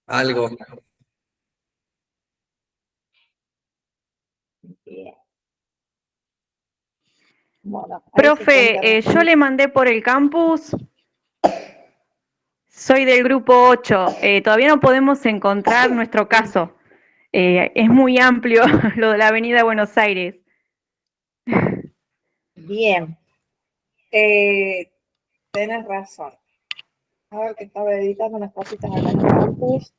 algo. Bien. Bueno, ahí se están Profe, yo le mandé por el campus, soy del grupo 8, todavía no podemos encontrar nuestro caso. Es muy amplio lo de la Avenida Buenos Aires. Bien, tenés razón. A ver que estaba editando unas cositas acá en el campus.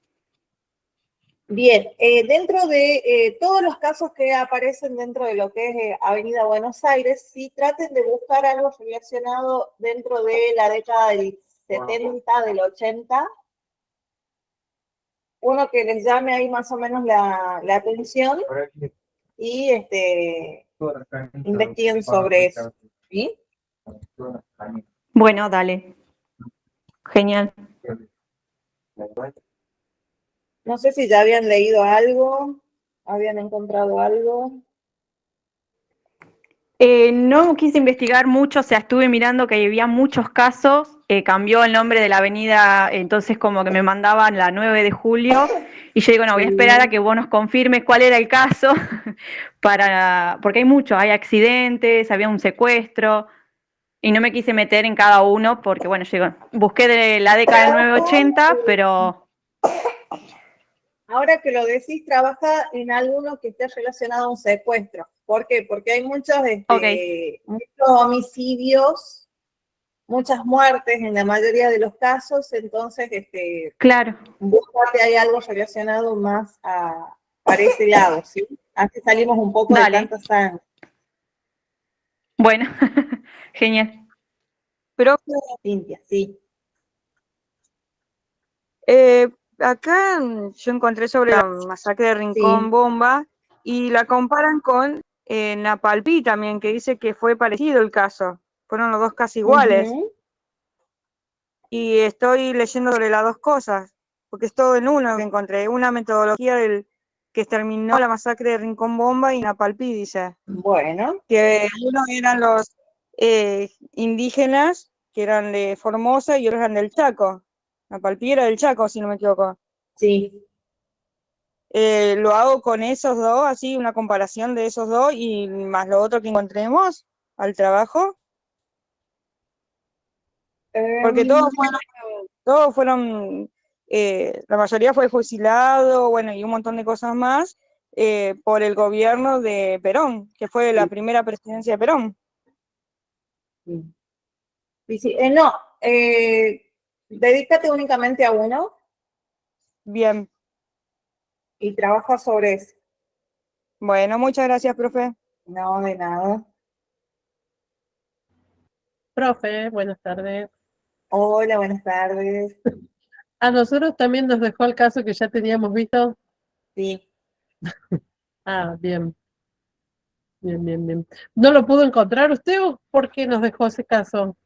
Bien, dentro de todos los casos que aparecen dentro de lo que es Avenida Buenos Aires, sí traten de buscar algo relacionado dentro de la década del 70, del 80, uno que les llame ahí más o menos la atención y investiguen sobre eso. ¿Sí? Bueno, dale. Genial. No sé si ya habían leído algo, habían encontrado algo. No quise investigar mucho, o sea, estuve mirando que había muchos casos, cambió el nombre de la avenida, entonces como que me mandaban la 9 de julio, y yo digo, no, voy a esperar a que vos nos confirmes cuál era el caso, porque hay muchos, hay accidentes, había un secuestro, y no me quise meter en cada uno, porque bueno, yo digo, busqué de la década del 980, pero... Ahora que lo decís, trabaja en alguno que esté relacionado a un secuestro. ¿Por qué? Porque hay muchos homicidios, muchas muertes en la mayoría de los casos, entonces Claro. búscate hay algo relacionado más para ese lado, ¿sí? Así salimos un poco de tanta sangre. Bueno, genial. Profe, Cintia, sí. acá yo encontré sobre la masacre de Rincón Bomba y la comparan con Napalpí también, que dice que fue parecido el caso. Fueron los dos casi iguales. Y estoy leyendo sobre las dos cosas, porque es todo en uno que encontré. Una metodología del que exterminó la masacre de Rincón Bomba y Napalpí, dice. Bueno. Que uno eran los indígenas, que eran de Formosa, y otros eran del Chaco. Napalpí era del Chaco, si no me equivoco. Sí. Lo hago con esos dos, así una comparación de esos dos y más lo otro que encontremos al trabajo. Porque todos fueron la mayoría fue fusilado, bueno, y un montón de cosas más por el gobierno de Perón, que fue la primera presidencia de Perón. Sí. No, dedícate únicamente a uno. Bien. Y trabaja sobre eso. Bueno, muchas gracias, profe. No, de nada. Profe, buenas tardes. Hola, buenas tardes. ¿A nosotros también nos dejó el caso que ya teníamos visto? Sí. Ah, bien. Bien. ¿No lo pudo encontrar usted o por qué nos dejó ese caso?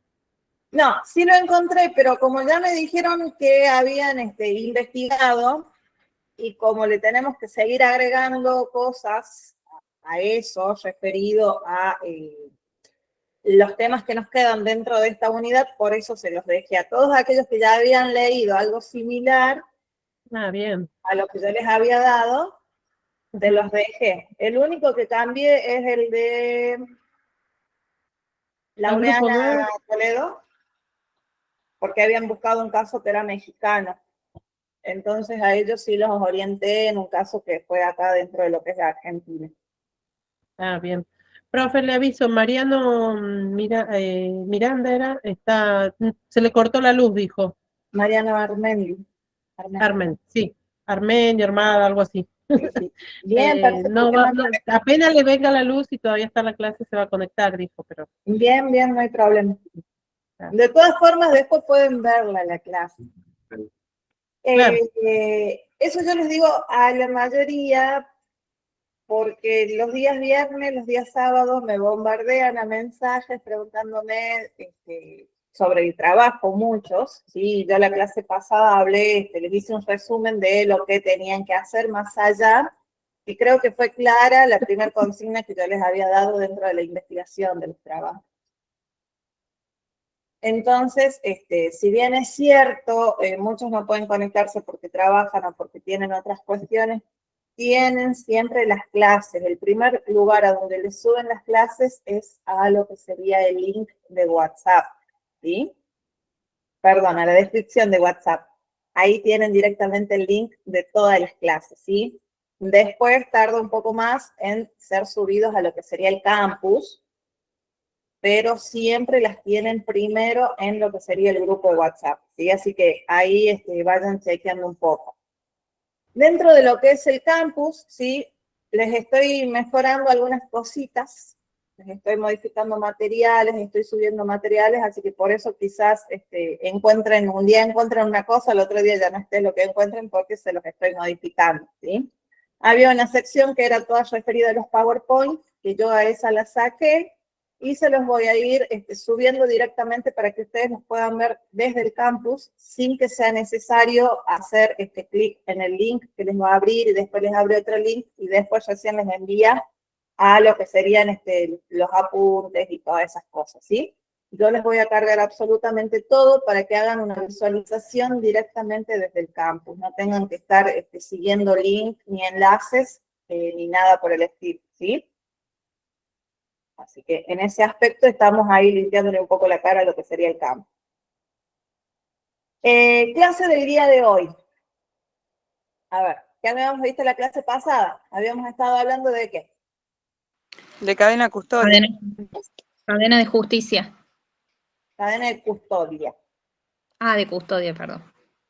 No, sí lo encontré, pero como ya me dijeron que habían investigado y como le tenemos que seguir agregando cosas a eso referido a los temas que nos quedan dentro de esta unidad, por eso se los dejé a todos aquellos que ya habían leído algo similar bien. a lo que yo les había dado, se los dejé. El único que cambié es el de Laureana Toledo, porque habían buscado un caso que era mexicano. Entonces a ellos sí los orienté en un caso que fue acá dentro de lo que es la Argentina. Ah, bien. Profe, le aviso, Mariano Miranda se le cortó la luz, dijo. Mariano Armendi. Armen, sí. Armenio, Armada, algo así. Sí. Bien, perfecto. No, apenas le venga la luz y todavía está en la clase, se va a conectar, dijo, pero... Bien, no hay problema. De todas formas, después pueden verla la clase. Claro. Eso yo les digo a la mayoría, porque los días viernes, los días sábados me bombardean a mensajes preguntándome sobre el trabajo, muchos. ¿Sí? Yo la clase pasada hablé, les hice un resumen de lo que tenían que hacer más allá, y creo que fue clara la primera consigna que yo les había dado dentro de la investigación de los trabajos. Entonces, si bien es cierto, muchos no pueden conectarse porque trabajan o porque tienen otras cuestiones, tienen siempre las clases. El primer lugar a donde les suben las clases es a lo que sería el link de WhatsApp, ¿sí? Perdón, a la descripción de WhatsApp. Ahí tienen directamente el link de todas las clases, ¿sí? Después tarda un poco más en ser subidos a lo que sería el campus, pero siempre las tienen primero en lo que sería el grupo de WhatsApp, ¿sí? Así que ahí vayan chequeando un poco. Dentro de lo que es el campus, ¿sí? Les estoy mejorando algunas cositas, les estoy modificando materiales, estoy subiendo materiales, así que por eso quizás un día encuentren una cosa, el otro día ya no esté lo que encuentren porque se los estoy modificando, ¿sí? Había una sección que era toda referida a los PowerPoint, que yo a esa la saqué, y se los voy a ir subiendo directamente para que ustedes los puedan ver desde el campus sin que sea necesario hacer clic en el link que les va a abrir y después les abre otro link y después recién les envía a lo que serían los apuntes y todas esas cosas, ¿sí? Yo les voy a cargar absolutamente todo para que hagan una visualización directamente desde el campus, no tengan que estar siguiendo links ni enlaces ni nada por el estilo, ¿sí? Así que en ese aspecto estamos ahí limpiándole un poco la cara a lo que sería el campo. Clase del día de hoy. A ver, ¿qué habíamos visto la clase pasada? Habíamos estado hablando de ¿qué? De cadena custodia. Cadena de justicia. Cadena de custodia. Ah, de custodia, perdón.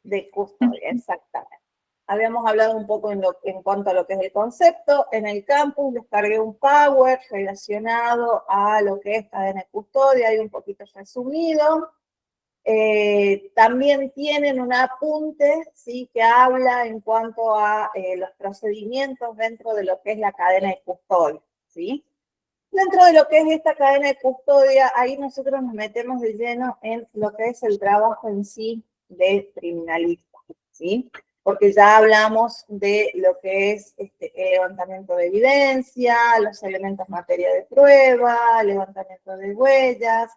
De custodia, exactamente. Habíamos hablado un poco en cuanto a lo que es el concepto. En el campus les cargué un Power relacionado a lo que es cadena de custodia, hay un poquito resumido. También tienen un apunte, ¿sí? Que habla en cuanto a los procedimientos dentro de lo que es la cadena de custodia, ¿sí? Dentro de lo que es esta cadena de custodia, ahí nosotros nos metemos de lleno en lo que es el trabajo en sí de criminalista, ¿sí? Porque ya hablamos de lo que es el levantamiento de evidencia, los elementos materia de prueba, levantamiento de huellas,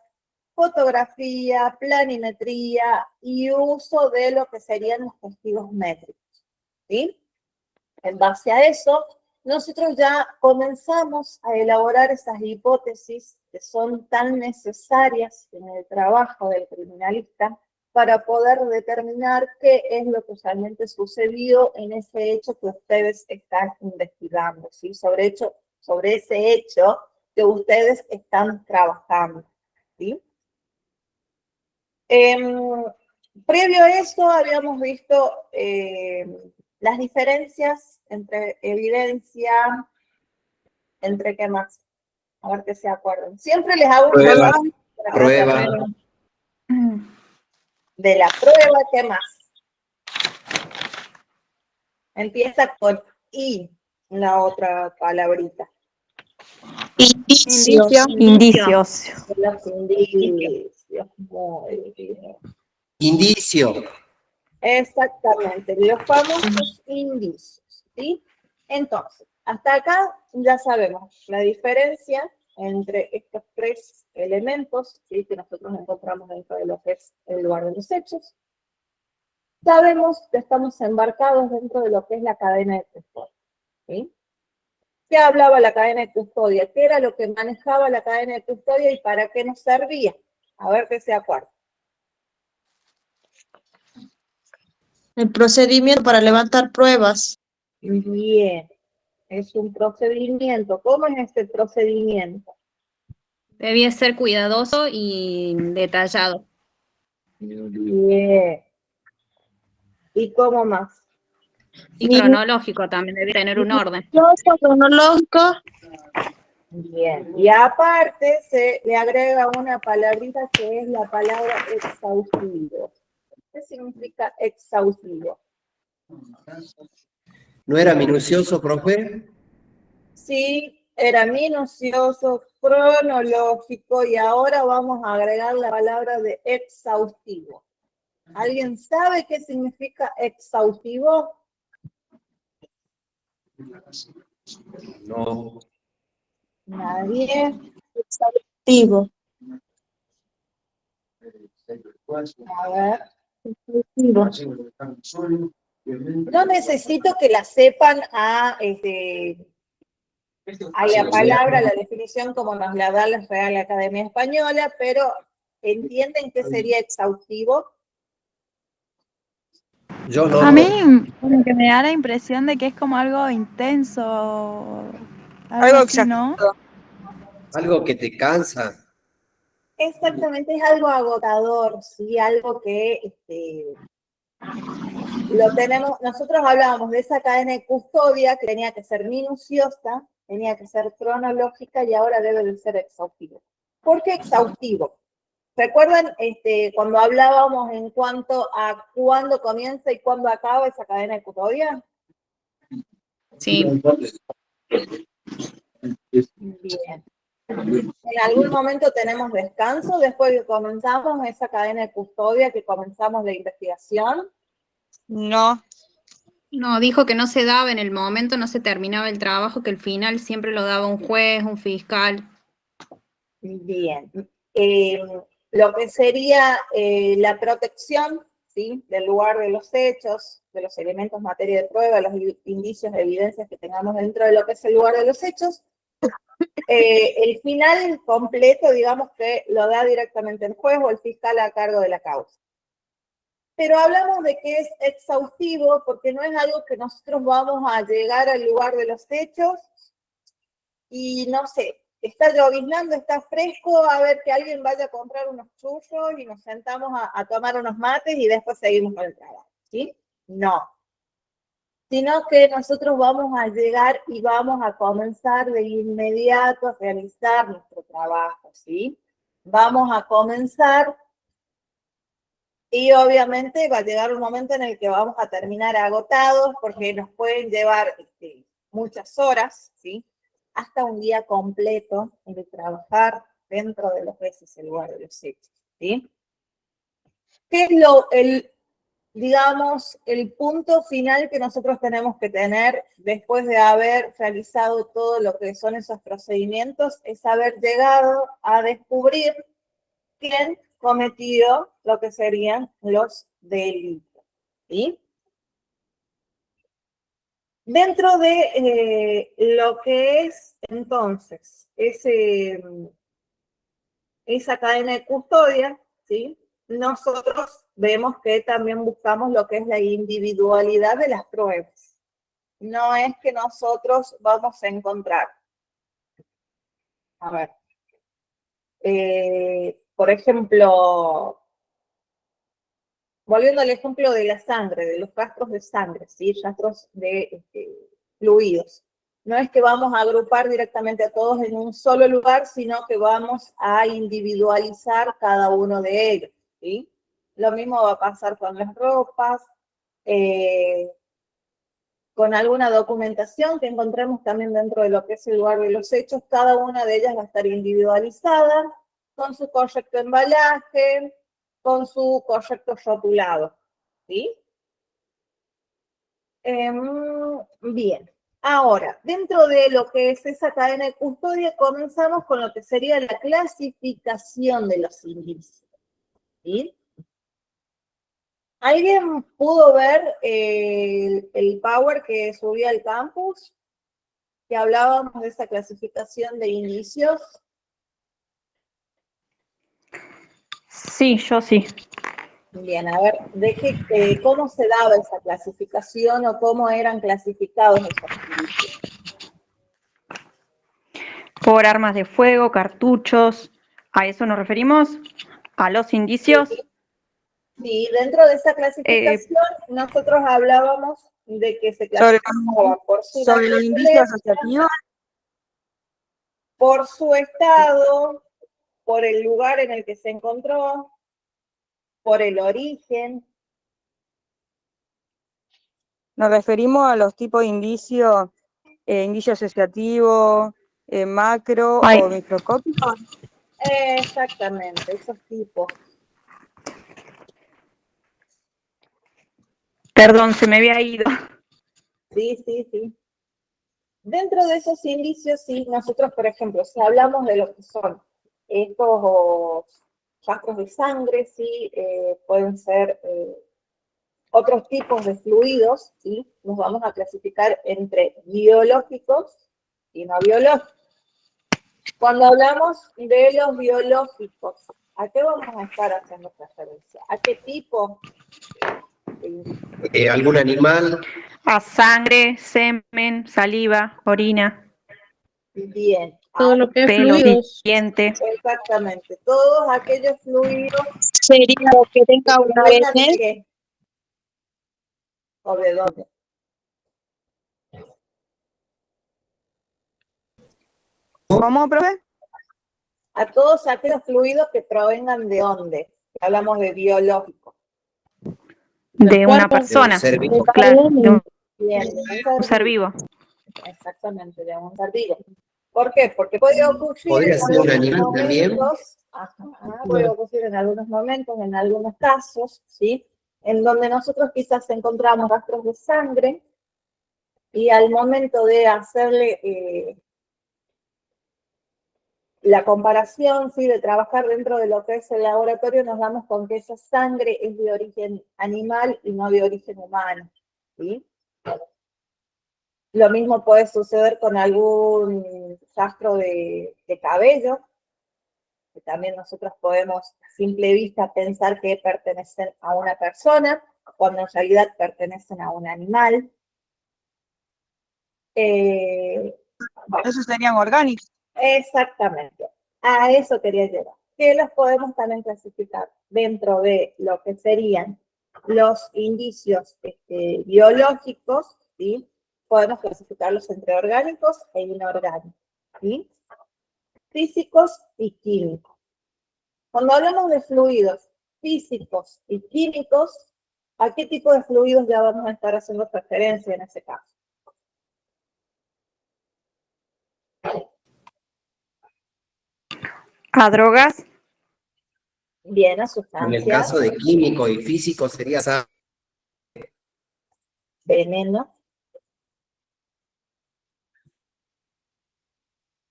fotografía, planimetría y uso de lo que serían los testigos métricos, ¿sí? En base a eso, nosotros ya comenzamos a elaborar esas hipótesis que son tan necesarias en el trabajo del criminalista para poder determinar qué es lo que realmente sucedió en ese hecho que ustedes están investigando, ¿sí? Sobre ese hecho que ustedes están trabajando, ¿sí? Previo a eso habíamos visto las diferencias entre evidencia, entre qué más, a ver qué se acuerdan. Siempre les hago un resumen Prueba. de la prueba, ¿qué más? Empieza con I, la otra palabrita. Indicios. Los indicios. Muy bien. Indicio. Exactamente, los famosos indicios, ¿sí? Entonces, hasta acá ya sabemos la diferencia entre estos tres elementos, ¿sí? Que nosotros encontramos dentro de lo que es el lugar de los hechos. Sabemos que estamos embarcados dentro de lo que es la cadena de custodia, ¿sí? ¿Qué hablaba la cadena de custodia? ¿Qué era lo que manejaba la cadena de custodia y para qué nos servía? A ver qué se acuerda. El procedimiento para levantar pruebas. Bien, es un procedimiento. ¿Cómo es este procedimiento? Debía ser cuidadoso y detallado. Bien. ¿Y cómo más? Y cronológico también, debía tener un orden. Cronológico. Bien. Y aparte se le agrega una palabrita que es la palabra exhaustivo. ¿Qué significa exhaustivo? ¿No era minucioso, profe? Sí, era minucioso, cronológico y ahora vamos a agregar la palabra de exhaustivo. ¿Alguien sabe qué significa exhaustivo? No. Nadie. Exhaustivo. A ver. No necesito que la sepan a la palabra, a la definición como nos la da la Real Academia Española, pero ¿entienden qué sería exhaustivo? Yo no. A mí como que me da la impresión de que es como algo intenso, algo Algo así, ¿no? exagerado. Algo que te cansa. Exactamente, es algo agotador, ¿sí? Algo que lo tenemos, nosotros hablábamos de esa cadena de custodia que tenía que ser minuciosa, tenía que ser cronológica y ahora debe de ser exhaustivo. ¿Por qué exhaustivo? ¿Recuerdan cuando hablábamos en cuanto a cuándo comienza y cuándo acaba esa cadena de custodia? Sí. Bien. En algún momento tenemos descanso después de que comenzamos esa cadena de custodia, que comenzamos la investigación. No, No, dijo que no se daba en el momento, no se terminaba el trabajo, que el final siempre lo daba un juez, un fiscal. Bien. Lo que sería la protección, ¿sí?, del lugar de los hechos, de los elementos materia de prueba, los indicios, evidencias que tengamos dentro de lo que es el lugar de los hechos. El final completo, digamos que lo da directamente el juez o el fiscal a cargo de la causa. Pero hablamos de que es exhaustivo porque no es algo que nosotros vamos a llegar al lugar de los hechos y no sé, está lloviznando, está fresco, a ver que alguien vaya a comprar unos churros y nos sentamos a tomar unos mates y después seguimos con el trabajo, ¿sí? No. Sino que nosotros vamos a llegar y vamos a comenzar de inmediato a realizar nuestro trabajo, ¿sí? Vamos a comenzar y obviamente va a llegar un momento en el que vamos a terminar agotados porque nos pueden llevar muchas horas, ¿sí?, hasta un día completo de trabajar dentro de lo que es el lugar de los hechos, ¿sí? ¿Qué es digamos, el punto final que nosotros tenemos que tener después de haber realizado todo lo que son esos procedimientos? Es haber llegado a descubrir quién cometió lo que serían los delitos, ¿sí? Dentro de lo que es entonces esa cadena de custodia, ¿sí?, nosotros vemos que también buscamos lo que es la individualidad de las pruebas. No es que nosotros vamos a encontrar, a ver, por ejemplo, volviendo al ejemplo de la sangre, de los rastros de sangre, ¿sí?, rastros de fluidos. No es que vamos a agrupar directamente a todos en un solo lugar, sino que vamos a individualizar cada uno de ellos, ¿sí? Lo mismo va a pasar con las ropas, con alguna documentación que encontremos también dentro de lo que es el lugar de los hechos. Cada una de ellas va a estar individualizada, con su correcto embalaje, con su correcto rotulado, ¿sí? Bien. Ahora, dentro de lo que es esa cadena de custodia, comenzamos con lo que sería la clasificación de los indicios, ¿sí? ¿Alguien pudo ver el Power que subí al campus? Que hablábamos de esa clasificación de indicios. Sí, yo sí. Bien, a ver, ¿cómo se daba esa clasificación o cómo eran clasificados esos indicios? Por armas de fuego, cartuchos, ¿a eso nos referimos? ¿A los indicios? Sí, dentro de esa clasificación nosotros hablábamos de que se clasificaba por su sobre los indicios naturaleza, asociativos. por su estado, por el lugar en el que se encontró, por el origen. Nos referimos a los tipos de indicios, indicio asociativo, macro o microscópico. Exactamente, esos tipos. Perdón, se me había ido. Sí. Dentro de esos indicios, sí, nosotros, por ejemplo, si hablamos de lo que son estos rastros de sangre, ¿sí? Pueden ser otros tipos de fluidos, ¿sí? Nos vamos a clasificar entre biológicos y no biológicos. Cuando hablamos de los biológicos, ¿a qué vamos a estar haciendo referencia? ¿A qué tipo? ¿Algún animal? A sangre, semen, saliva, orina, Bien. Todo lo que es pelo, fluidos. diente. Exactamente. Todos aquellos fluidos Sería lo que tenga una provengan de ADN. qué? ¿O de dónde? ¿Cómo, profe? A todos aquellos fluidos que provengan de dónde. Hablamos de biológicos. De una cuerpo. persona, De un ser vivo. claro, de un Bien, de un ser vivo. Exactamente, de un ser vivo. ¿Por qué? Porque puede ocurrir ¿Podría en ser un algunos animal también? momentos, puede ocurrir en algunos momentos, en algunos casos, ¿sí? En donde nosotros quizás encontramos rastros de sangre y al momento de hacerle la comparación, ¿sí? De trabajar dentro de lo que es el laboratorio, nos damos con que esa sangre es de origen animal y no de origen humano, ¿sí? Lo mismo puede suceder con algún rastro de cabello, que también nosotros podemos a simple vista pensar que pertenecen a una persona, cuando en realidad pertenecen a un animal. Bueno, Esos serían orgánicos. exactamente, a eso quería llegar. Que los podemos también clasificar dentro de lo que serían los indicios biológicos, ¿sí? Podemos clasificarlos entre orgánicos e inorgánicos, ¿sí? Físicos y químicos. Cuando hablamos de fluidos físicos y químicos, ¿a qué tipo de fluidos ya vamos a estar haciendo referencia en ese caso? A drogas, Bien, a En sustancias, el caso de químico y físico sería veneno,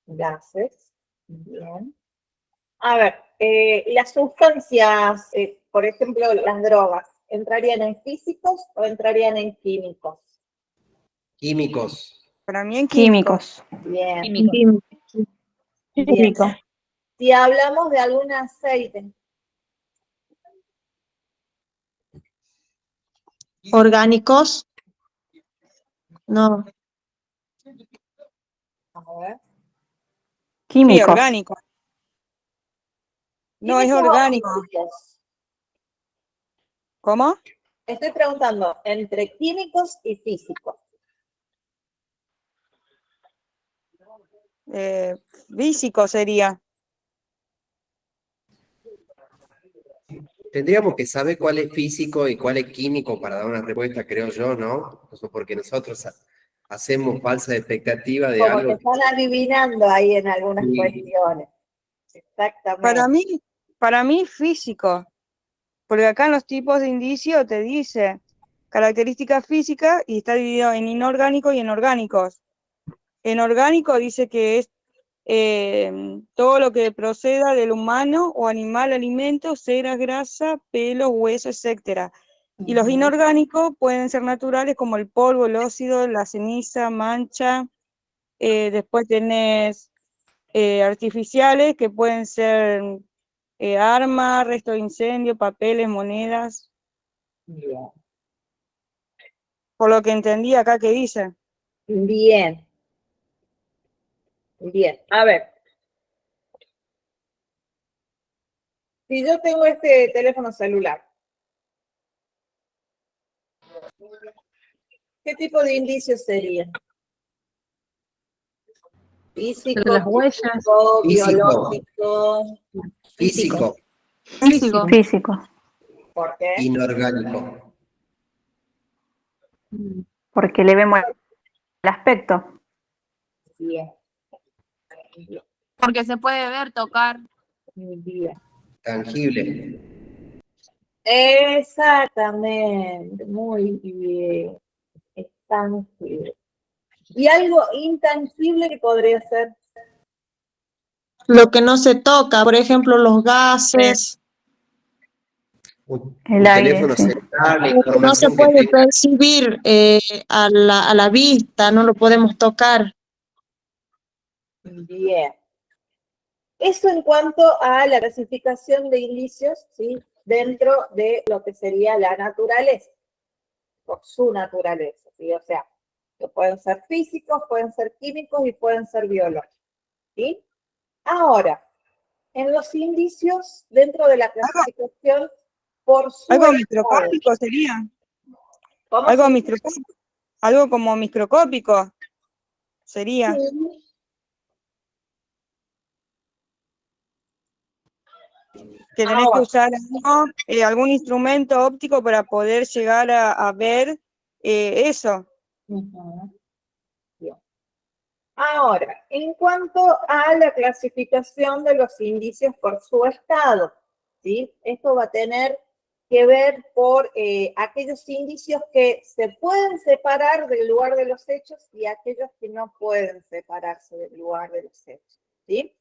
gases, bien. A ver, las sustancias, por ejemplo, las drogas, ¿entrarían en físicos o entrarían en químicos? químicos. Para mí en químicos. químicos. Bien, Químico. bien. Químico. Si hablamos de algún aceite, Orgánicos. No. a ver. Sí, Químicos. orgánico. No, es ¿Químicos o orgánico. físicos? ¿Cómo? Estoy preguntando entre químicos y físicos. Físico sería. Tendríamos que saber cuál es físico y cuál es químico para dar una respuesta, creo yo, ¿no? Eso porque nosotros hacemos falsa expectativa de Como que algo. están adivinando ahí en algunas Sí. cuestiones. Exactamente. Para mí físico. Porque acá en los tipos de indicio te dice características físicas y está dividido en inorgánicos y en orgánicos. En orgánico dice que es todo lo que proceda del humano o animal, alimento, cera, grasa, pelo, hueso, etc. Y los inorgánicos pueden ser naturales como el polvo, el óxido, la ceniza, mancha. Después tenés artificiales que pueden ser armas, restos de incendio, papeles, monedas. Bien. Por lo que entendí acá que dice. Bien. Bien. A ver. Si yo tengo este teléfono celular, ¿qué tipo de indicios serían? Físico, Las huellas. químico, Físico. biológico. Físico, Físico. Físico. ¿Por qué? inorgánico. Porque le vemos el aspecto. Bien. Porque se puede ver, tocar. Bien. Tangible. Exactamente. Muy bien. Es tangible. ¿Y algo intangible que podría ser? Lo que no se toca, por ejemplo, los gases. El un aire, teléfono sí. celular, la Porque no se información que puede tenga. percibir a la vista, no lo podemos tocar. Bien. Eso en cuanto a la clasificación de indicios, ¿sí? Dentro de lo que sería la naturaleza, por su naturaleza, ¿sí? O sea, que pueden ser físicos, pueden ser químicos y pueden ser biológicos, ¿sí? Ahora, en los indicios, dentro de la clasificación por su Algo estado, microscópico sería. ¿cómo Algo se microscópico. Algo como microscópico sería. dice? Que tenés que usar algo, algún instrumento óptico para poder llegar a ver eso. Ujú. Bien. Ahora, en cuanto a la clasificación de los indicios por su estado, ¿sí? Esto va a tener que ver por aquellos indicios que se pueden separar del lugar de los hechos y aquellos que no pueden separarse del lugar de los hechos, ¿sí?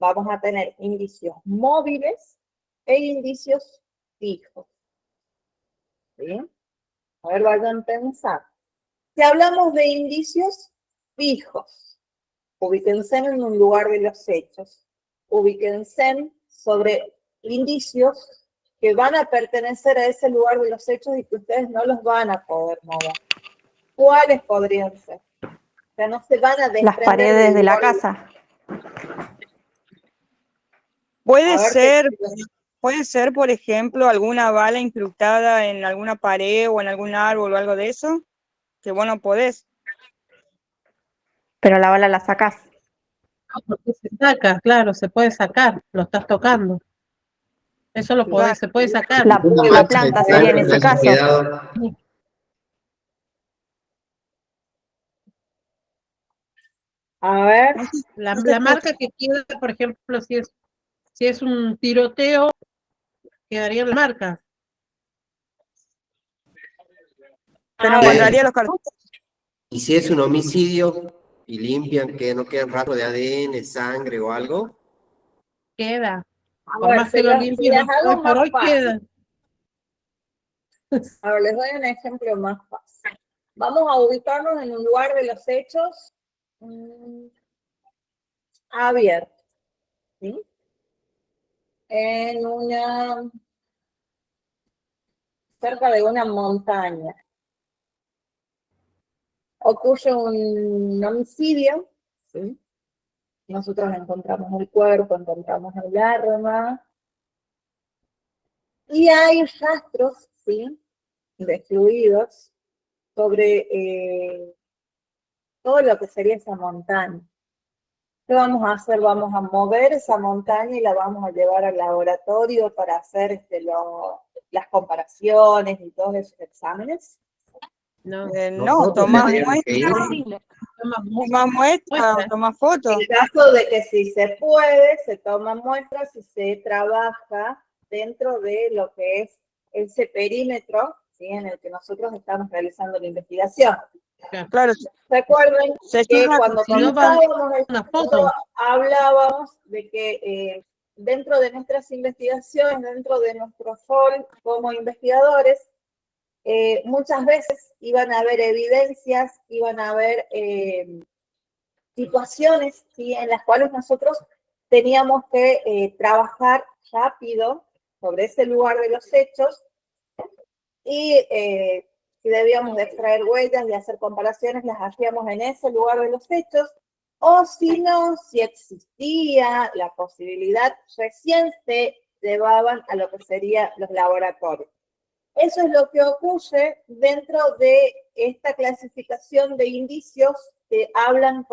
Vamos a tener indicios móviles e indicios fijos, ¿sí? A ver, vayan pensando. Si hablamos de indicios fijos, ubíquense en un lugar de los hechos, ubíquense sobre indicios que van a pertenecer a ese lugar de los hechos y que ustedes no los van a poder mover. ¿Cuáles podrían ser? O sea, no se van a desprender Las paredes del de la lugar. casa. Puede A ver ser, qué. puede ser, por ejemplo, alguna bala incrustada en alguna pared o en algún árbol o algo de eso, que vos no podés. Pero la bala la sacás. Porque se saca, claro, se puede sacar, lo estás tocando. Eso lo podés, se puede sacar. La planta sería en ese caso. Cuidado. A ver, La marca que queda, por ejemplo, si es un tiroteo, quedaría la marca. Pero a ver, encontraría los cartuchos. Y si es un homicidio y limpian, que no quedan rastros de ADN, sangre o algo. Queda. a Por ver, más que lo se limpien, las hoy hago por más hoy fácil. queda. Ahora les doy un ejemplo más fácil. Vamos a ubicarnos en un lugar de los hechos abierto, ¿sí? En una, cerca de una montaña. Ocurre un homicidio, ¿sí? Nosotros encontramos el cuerpo, encontramos el arma, y hay rastros, ¿sí? De fluidos sobre todo lo que sería esa montaña. ¿Qué vamos a hacer? Vamos a mover esa montaña y la vamos a llevar al laboratorio para hacer las comparaciones y todos esos exámenes. No, No, tomás tendríamos que ir. muestras, tomás muestras, tomás fotos. En caso de que si se puede, se toman muestras y se trabaja dentro de lo que es ese perímetro, ¿sí? En el que nosotros estamos realizando la investigación. Claro, Recuerden se que lleva, cuando si no vamos comenzábamos el una curso, foto. hablábamos de que dentro de nuestras investigaciones, dentro de nuestro rol como investigadores, muchas veces iban a haber evidencias, iban a haber situaciones, ¿sí? En las cuales nosotros teníamos que trabajar rápido sobre ese lugar de los hechos y si debíamos de extraer huellas y hacer comparaciones, las hacíamos en ese lugar de los hechos, o si no, si existía la posibilidad, recién se llevaban a lo que serían los laboratorios. Eso es lo que ocurre dentro de esta clasificación de indicios que hablan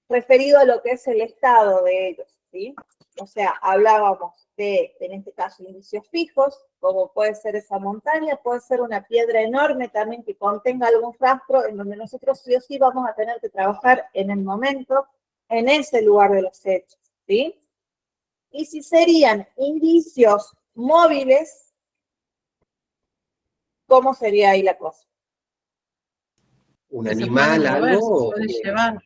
referido a lo que es el estado de ellos, ¿sí? O sea, hablábamos de, en este caso, indicios fijos, como puede ser esa montaña, puede ser una piedra enorme también que contenga algún rastro, en donde nosotros sí o sí vamos a tener que trabajar en el momento, en ese lugar de los hechos, ¿sí? Y si serían indicios móviles, ¿cómo sería ahí la cosa? Un Que se animal, pueden mover, se algo. pueden llevar.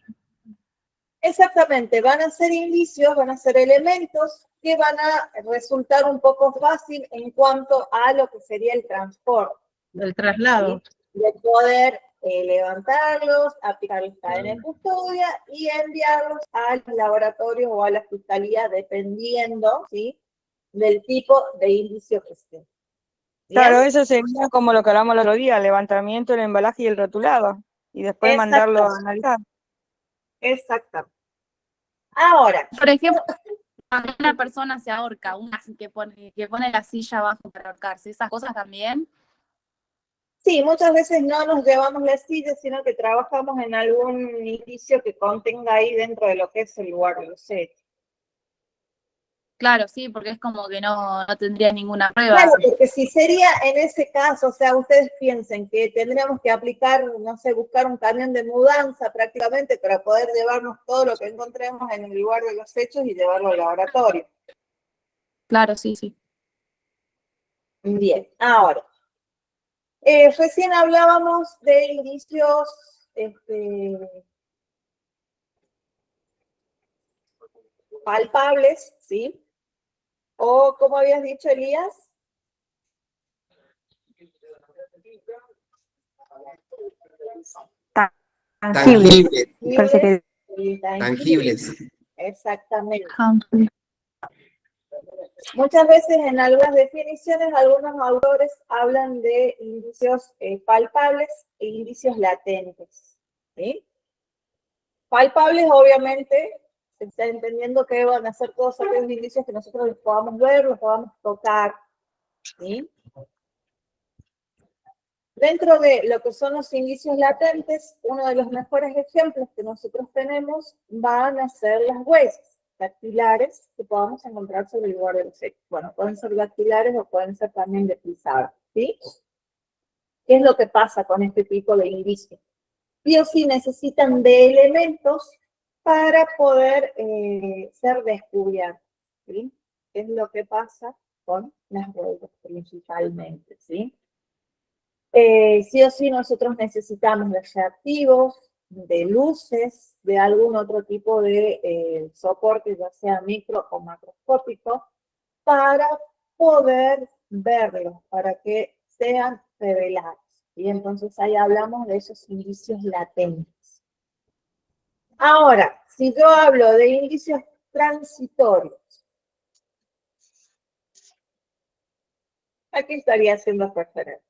Exactamente, van a ser indicios, van a ser elementos que van a resultar un poco fácil en cuanto a lo que sería el transporte. El traslado. ¿Sí? De poder levantarlos, aplicarles cadena de custodia y enviarlos al laboratorio o a la fiscalía, dependiendo, ¿sí?, del tipo de indicio que esté. Claro, ¿Bien? eso sería como lo que hablamos el otro día, el levantamiento, el embalaje y el rotulado, y después mandarlo a analizar. Exactamente. Ahora, Por ejemplo, cuando una persona se ahorca, una que pone la silla abajo para ahorcarse, esas cosas también. sí, muchas veces no nos llevamos la silla, sino que trabajamos en algún indicio que contenga ahí dentro de lo que es el lugar de los hechos. Claro, sí, porque es como que no tendría ninguna prueba. Claro, porque si sería en ese caso, o sea, ustedes piensen que tendríamos que aplicar, no sé, buscar un camión de mudanza prácticamente para poder llevarnos todo lo que encontremos en el lugar de los hechos y llevarlo al laboratorio. Claro, sí, sí. Bien, ahora, recién hablábamos de indicios, palpables, ¿sí? O, como habías dicho, Elías, Tangible. Tangibles, Parece que y tangibles. exactamente. Muchas veces en algunas definiciones, algunos autores hablan de indicios palpables e indicios latentes, ¿sí? Palpables, obviamente, se está entendiendo que van a ser todos aquellos indicios que nosotros los podamos ver, los podamos tocar, ¿sí? Dentro de lo que son los indicios latentes, uno de los mejores ejemplos que nosotros tenemos van a ser las huellas dactilares que podamos encontrar sobre el lugar de los hechos. Bueno, pueden ser dactilares o pueden ser también deslizadores, ¿sí? ¿Qué es lo que pasa con este tipo de indicios? Sí o sí necesitan de elementos para poder ser descubiertos, ¿sí? ¿Qué es lo que pasa con las huellas principalmente, ¿sí? Sí o sí nosotros necesitamos de reactivos, de luces, de algún otro tipo de soporte, ya sea micro o macroscópico, para poder verlos, para que sean revelados. Y entonces ahí hablamos de esos indicios latentes. Ahora, si yo hablo de indicios transitorios, ¿a qué estaría haciendo referencia?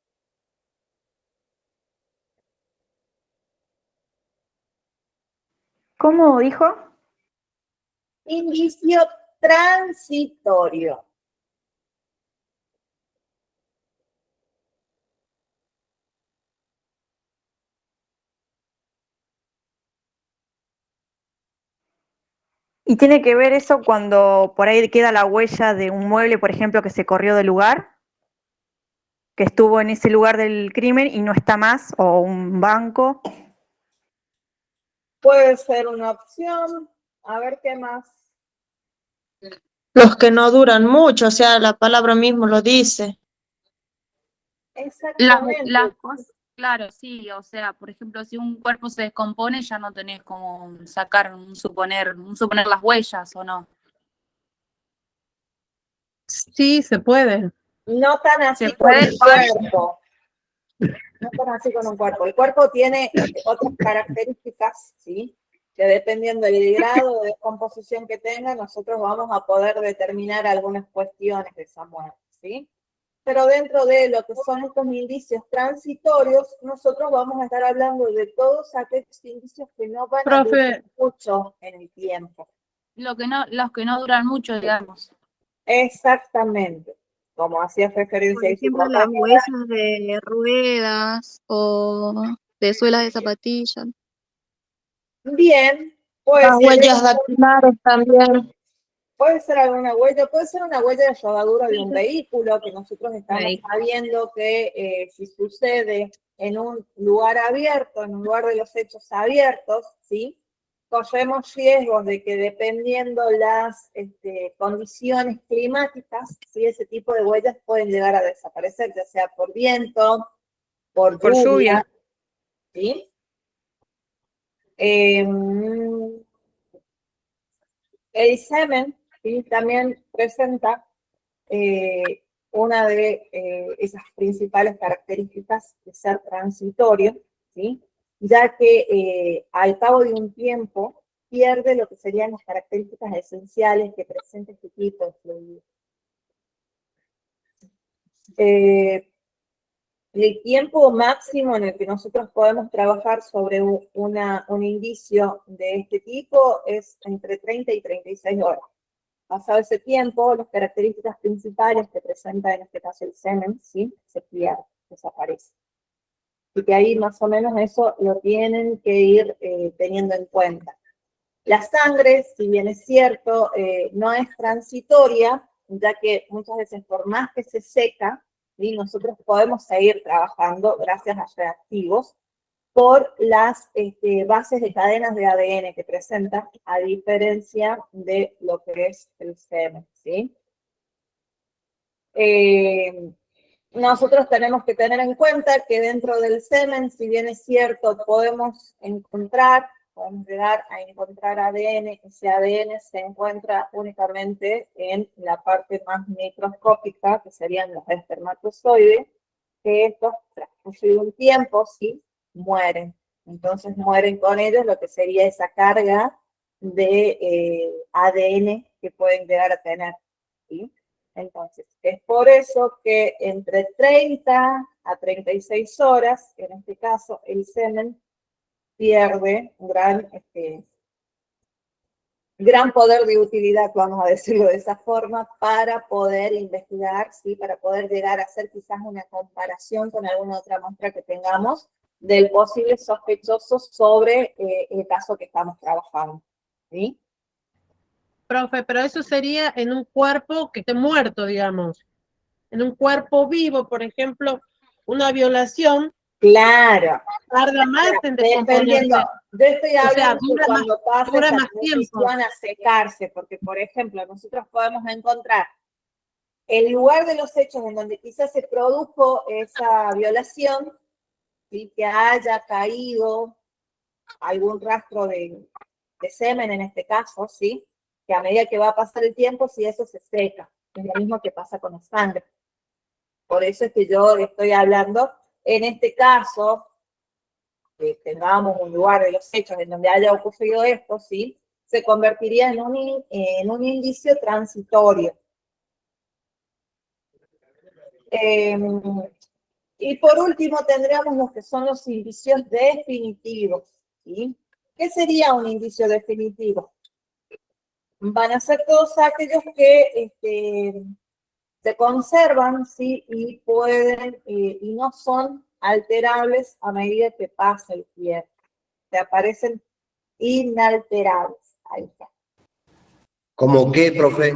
¿cómo dijo? Indicio transitorio. ¿Y tiene que ver eso cuando por ahí queda la huella de un mueble, por ejemplo, que se corrió del lugar, que estuvo en ese lugar del crimen y no está más, o un banco? Puede ser una opción. A ver qué más. Los que no duran mucho, o sea, la palabra mismo lo dice. Exactamente. Cosas, claro, sí, o sea, por ejemplo, si un cuerpo se descompone, ya no tenés como sacar un suponer las huellas, ¿o no? Sí, se puede. No tan así ¿Se con puede? un cuerpo. No tan así con un cuerpo. El cuerpo tiene otras características, ¿sí? Que dependiendo del grado de descomposición que tenga, nosotros vamos a poder determinar algunas cuestiones de esa muerte, ¿sí? Pero dentro de lo que son estos indicios transitorios, nosotros vamos a estar hablando de todos aquellos indicios que no van a durar Profe, mucho en el tiempo. Los que no duran mucho, digamos. Exactamente. Como hacía Por referencia a su ejemplo, las compañera. huellas de ruedas o de suelas de zapatillas. Bien, puede Las ser, huellas dactilares también. puede ser alguna huella, puede ser una huella de rodadura de un vehículo que nosotros estamos sabiendo que si sucede en un lugar abierto, en un lugar de los hechos abiertos, ¿sí? Corremos riesgos de que dependiendo las condiciones climáticas, ¿sí? Ese tipo de huellas pueden llegar a desaparecer, ya sea por viento, por Por lluvia. lluvia, ¿sí? El semen, ¿sí? También presenta una de esas principales características de ser transitorio, ¿sí? Ya que al cabo de un tiempo pierde lo que serían las características esenciales que presenta este tipo de fluido. El tiempo máximo en el que nosotros podemos trabajar sobre un indicio de este tipo es entre 30 y 36 horas. Pasado ese tiempo, las características principales que presenta en este caso el semen, ¿sí? Se pierde, desaparece. Y que ahí más o menos eso lo tienen que ir teniendo en cuenta. La sangre, si bien es cierto, no es transitoria, ya que muchas veces por más que se seca, ¿sí? Nosotros podemos seguir trabajando gracias a reactivos por las bases de cadenas de ADN que presenta, a diferencia de lo que es el semen, ¿sí? Nosotros tenemos que tener en cuenta que dentro del semen, si bien es cierto, podemos llegar a encontrar ADN, ese ADN se encuentra únicamente en la parte más microscópica, que serían los espermatozoides, que estos, transcurrido un tiempo, sí, mueren. Entonces mueren con ellos lo que sería esa carga de ADN que pueden llegar a tener, ¿sí? Entonces, es por eso que entre 30 a 36 horas, en este caso, el semen pierde un gran poder de utilidad, vamos a decirlo de esa forma, para poder investigar, ¿sí? Para poder llegar a hacer quizás una comparación con alguna otra muestra que tengamos del posible sospechoso sobre el caso que estamos trabajando, ¿sí? Profe, pero eso sería en un cuerpo que esté muerto, digamos. En un cuerpo vivo, por ejemplo, una violación. Claro. Tarda más en Dependiendo, descomponerse. yo estoy O sea, hablando de cuando pasa dura esa más tiempo. transición a secarse, porque por ejemplo, nosotros podemos encontrar el lugar de los hechos en donde quizás se produjo esa violación, ¿sí? Que haya caído algún rastro de semen en este caso, ¿sí? Que a medida que va a pasar el tiempo, si eso se seca, es lo mismo que pasa con la sangre. Por eso es que yo estoy hablando, en este caso, que tengamos un lugar de los hechos en donde haya ocurrido esto, ¿sí? Se convertiría en un indicio transitorio. Y por último tendríamos los que son los indicios definitivos, ¿sí? ¿Qué sería un indicio definitivo? Van a ser todos aquellos que se conservan, ¿sí? Y pueden, y no son alterables a medida que pasa el tiempo. Se aparecen inalterables. Ahí está. ¿Cómo qué, profe?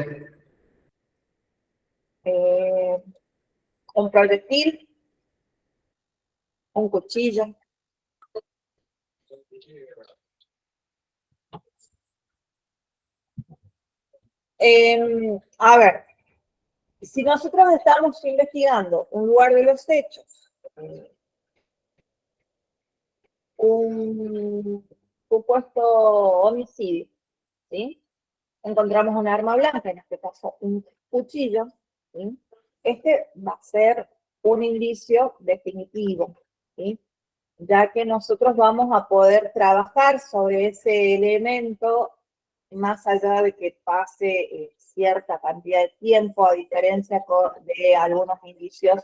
Un proyectil, un cuchillo. A ver, si nosotros estamos investigando un lugar de los hechos, un supuesto homicidio, ¿sí? Encontramos un arma blanca, en este caso un cuchillo, ¿sí? Este va a ser un indicio definitivo, ¿sí? Ya que nosotros vamos a poder trabajar sobre ese elemento más allá de que pase cierta cantidad de tiempo, a diferencia de algunos indicios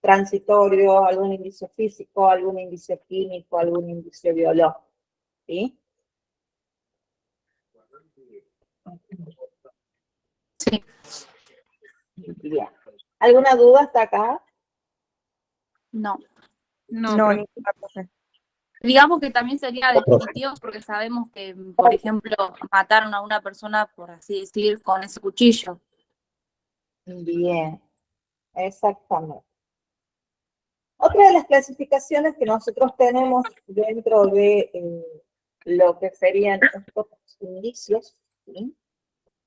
transitorios, algún indicio físico, algún indicio químico, algún indicio biológico, ¿sí? Sí. Bien. ¿Alguna duda hasta acá? No. No, No, profe. ninguna, profe. Digamos que también sería definitivo porque sabemos que, por ejemplo, mataron a una persona, por así decir, con ese cuchillo. Bien, exactamente. Otra de las clasificaciones que nosotros tenemos dentro de lo que serían estos indicios, ¿sí?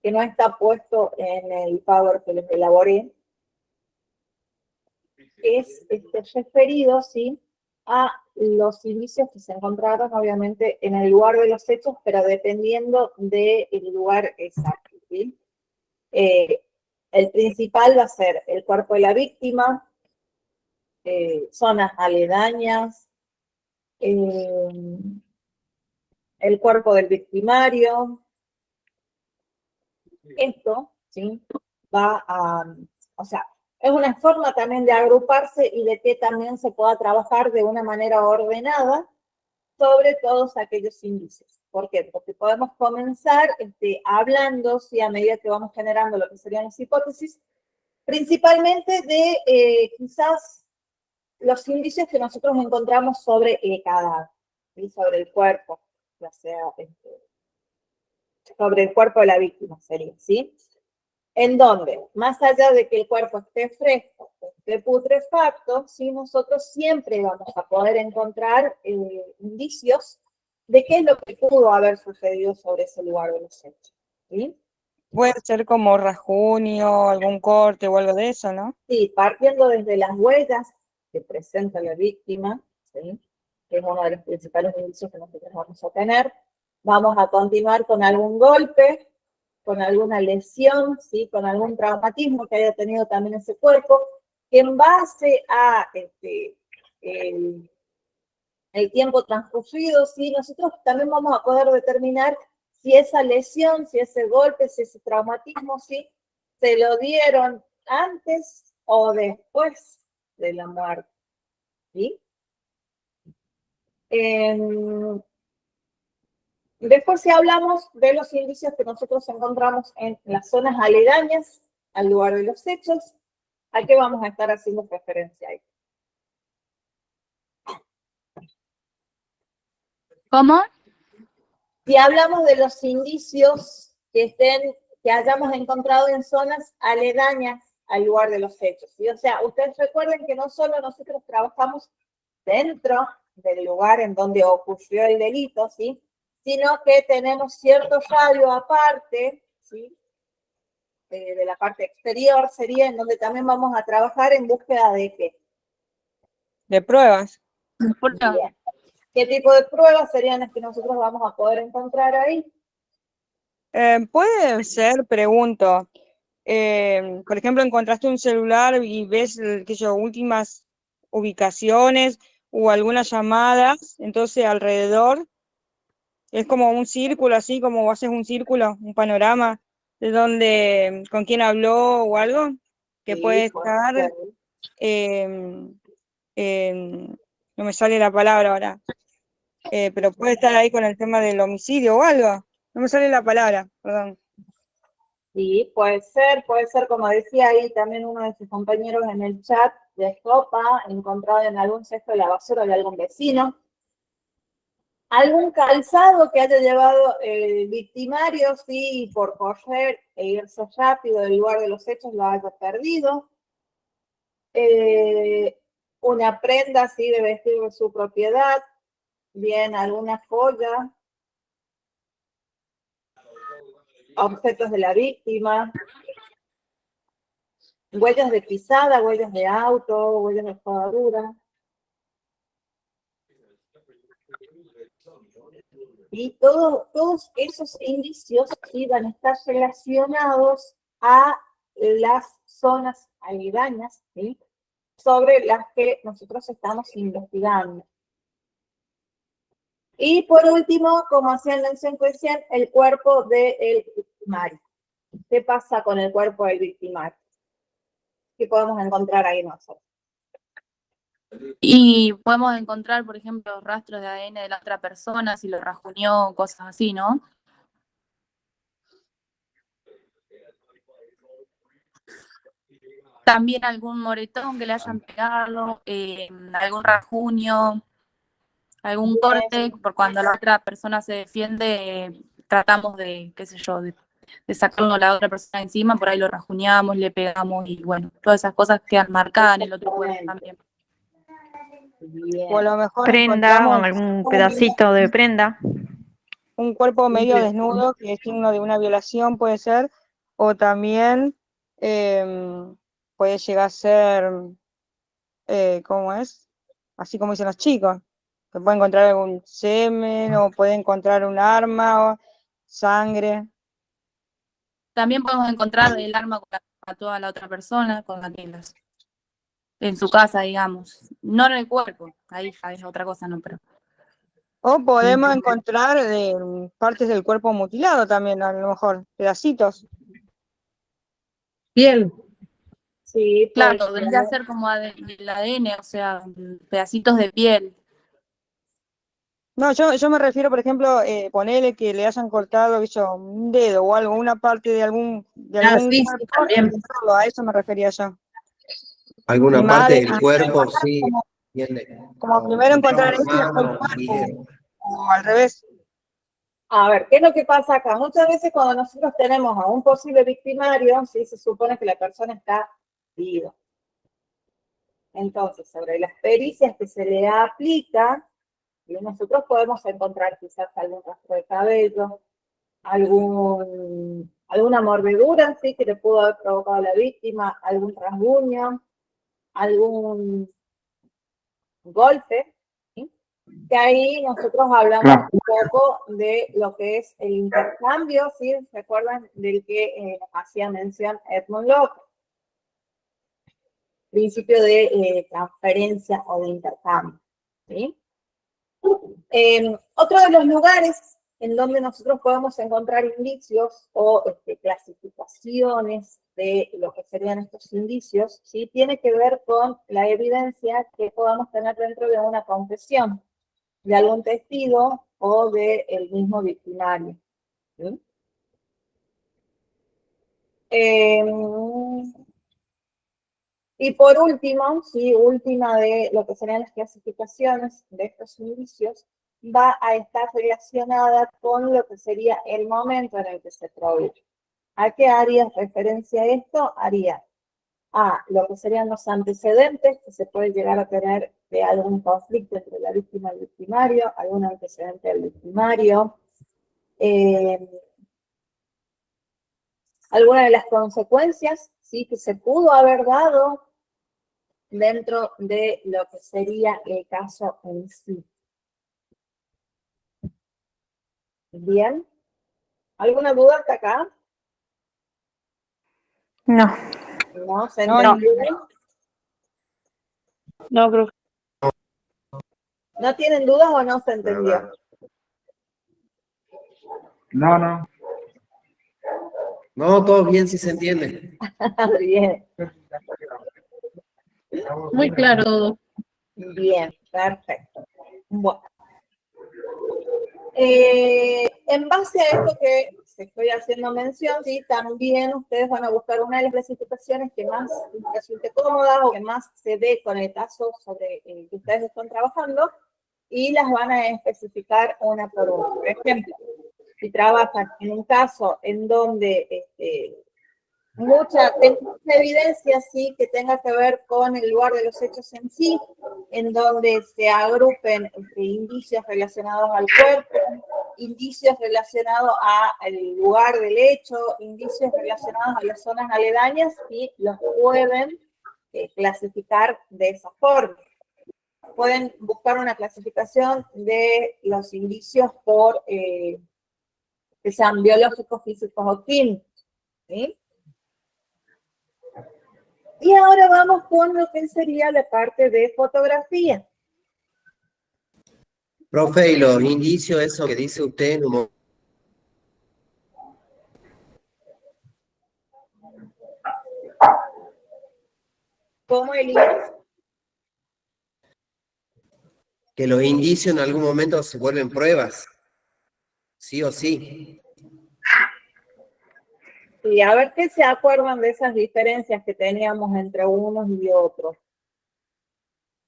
Que no está puesto en el Power que les elaboré, es referido, ¿sí? a los indicios que se encontraron, obviamente, en el lugar de los hechos, pero dependiendo del lugar exacto, ¿sí? El principal va a ser el cuerpo de la víctima, zonas aledañas, el cuerpo del victimario. Esto, ¿sí? Va a, o sea, es una forma también de agruparse y de que también se pueda trabajar de una manera ordenada sobre todos aquellos índices. ¿Por qué? Porque podemos comenzar hablando, ¿sí? A medida que vamos generando lo que serían las hipótesis, principalmente de quizás los indicios que nosotros encontramos sobre el cadáver, ¿sí? Sobre el cuerpo, ya sea sobre el cuerpo de la víctima, sería, ¿sí? En donde, más allá de que el cuerpo esté fresco, esté putrefacto, ¿sí? Nosotros siempre vamos a poder encontrar indicios de qué es lo que pudo haber sucedido sobre ese lugar de los hechos, ¿sí? Puede ser como rasguño, algún corte o algo de eso, ¿no? Sí, partiendo desde las huellas que presenta la víctima, ¿sí? Que es uno de los principales indicios que nosotros vamos a tener. Vamos a continuar con algún golpe, con alguna lesión, ¿sí? Con algún traumatismo que haya tenido también ese cuerpo, que en base a el tiempo transcurrido, ¿sí? Nosotros también vamos a poder determinar si esa lesión, si ese golpe, si ese traumatismo, ¿sí? Se lo dieron antes o después de la muerte, ¿sí? Después, si hablamos de los indicios que nosotros encontramos en las zonas aledañas al lugar de los hechos, ¿a qué vamos a estar haciendo referencia ahí? ¿Cómo? Si hablamos de los indicios que hayamos encontrado en zonas aledañas al lugar de los hechos, ¿sí? O sea, ustedes recuerden que no solo nosotros trabajamos dentro del lugar en donde ocurrió el delito, ¿sí? Sino que tenemos cierto radio aparte, ¿sí? De la parte exterior, sería en donde también vamos a trabajar en búsqueda de qué. De pruebas. Bien. ¿Qué tipo de pruebas serían las que nosotros vamos a poder encontrar ahí? Puede ser, pregunto, por ejemplo, encontraste un celular y ves últimas ubicaciones o algunas llamadas, entonces alrededor es como un círculo, así como haces un círculo, un panorama de donde, con quién habló o algo, que Sí, puede puede estar, ser. no me sale la palabra ahora, pero puede estar ahí con el tema del homicidio o algo, no me sale la palabra, perdón. Sí, puede ser, como decía ahí también uno de sus compañeros en el chat, de ropa encontrada en algún cesto de la basura de algún vecino. Algún calzado que haya llevado el victimario, sí, por correr e irse rápido del lugar de los hechos lo haya perdido. Una prenda, sí, de vestir de su propiedad. Bien, alguna joya. Objetos de la víctima. Huellas de pisada, huellas de auto, huellas de rodadura. Y todos esos indicios, ¿sí? Van a estar relacionados a las zonas aledañas, ¿sí? Sobre las que nosotros estamos investigando. Y por último, como hacían mención recién, el cuerpo del victimario. ¿Qué pasa con el cuerpo del victimario? ¿Qué podemos encontrar ahí nosotros? Y podemos encontrar, por ejemplo, rastros de ADN de la otra persona, si lo rajuñó, cosas así, ¿no? También algún moretón que le hayan pegado, algún rajuño, algún corte, por cuando la otra persona se defiende, tratamos de, qué sé yo, de sacarlo a la otra persona encima, por ahí lo rajuñamos, le pegamos y bueno, todas esas cosas quedan marcadas en el otro cuerpo también. O a lo mejor Prenda, encontramos algún pedacito de prenda. un cuerpo medio desnudo, que es signo de una violación, puede ser, o también puede llegar a ser, ¿cómo es? así como dicen los chicos, que puede encontrar algún semen o puede encontrar un arma o sangre. También podemos encontrar el arma con la que mató a la otra persona, con la que en su casa, digamos. No en el cuerpo, ahí ya es otra cosa, ¿no? Pero O podemos encontrar partes del cuerpo mutilado también, a lo mejor, pedacitos. Piel. Sí, claro, vendría a ser como el ADN, o sea, pedacitos de piel. No, yo me refiero, por ejemplo, ponele que le hayan cortado, qué sé yo, un dedo o algo, una parte de Ah, algún sí, sí, cuerpo, también. encontrarlo, a eso me refería yo. Mi Alguna parte madre, del cuerpo, sí, tiene, como o primero cortar encontrar una eso y después el mano, cuerpo, pie. o al revés. A ver, ¿qué es lo que pasa acá? Muchas veces cuando nosotros tenemos a un posible victimario, ¿sí? Se supone que la persona está viva. Entonces, sobre las pericias que se le aplica, ¿sí? Nosotros podemos encontrar quizás algún rastro de cabello, alguna mordedura, ¿sí? Que le pudo haber provocado a la víctima, algún rasguño, algún golpe, ¿sí? Que ahí nosotros hablamos un poco de lo que es el intercambio, ¿sí? ¿Recuerdan del que hacía mención Edmund Locke? Principio de transferencia o de intercambio, ¿sí? Otro de los lugares en donde nosotros podemos encontrar indicios o clasificaciones de lo que serían estos indicios, ¿sí? Tiene que ver con la evidencia que podamos tener dentro de una confesión de algún testigo o del mismo victimario, ¿sí? Y por último, sí, última de lo que serían las clasificaciones de estos indicios, va a estar relacionada con lo que sería el momento en el que se produjo. ¿A qué haría referencia esto? Haría a lo que serían los antecedentes que se puede llegar a tener de algún conflicto entre la víctima y el victimario, algún antecedente del victimario, alguna de las consecuencias, ¿sí? Que se pudo haber dado dentro de lo que sería el caso en sí. Bien. ¿Alguna duda hasta acá? No, ¿No se No, entendió? No, creo ¿No tienen dudas o no se entendió? Nada. No, no. No, todo bien, sí se entiende. Bien, Muy claro todo. bien, perfecto. Bueno. En base a esto que se estoy haciendo mención, ¿sí? También ustedes van a buscar una de las clasificaciones que más les resulte cómoda o que más se dé con el caso sobre el que ustedes están trabajando y las van a especificar una por una. Por ejemplo, si trabajan en un caso en donde mucha evidencia, sí, que tenga que ver con el lugar de los hechos en sí, en donde se agrupen indicios relacionados al cuerpo, indicios relacionados al lugar del hecho, indicios relacionados a las zonas aledañas, y los pueden clasificar de esa forma. Pueden buscar una clasificación de los indicios por que sean biológicos, físicos o químicos, ¿sí? Y ahora vamos con lo que sería la parte de fotografía. Profe, y los indicios, eso que dice usted, ¿Cómo Elías? que los indicios en algún momento se vuelven pruebas, sí o sí. Y a ver qué se acuerdan de esas diferencias que teníamos entre unos y otros.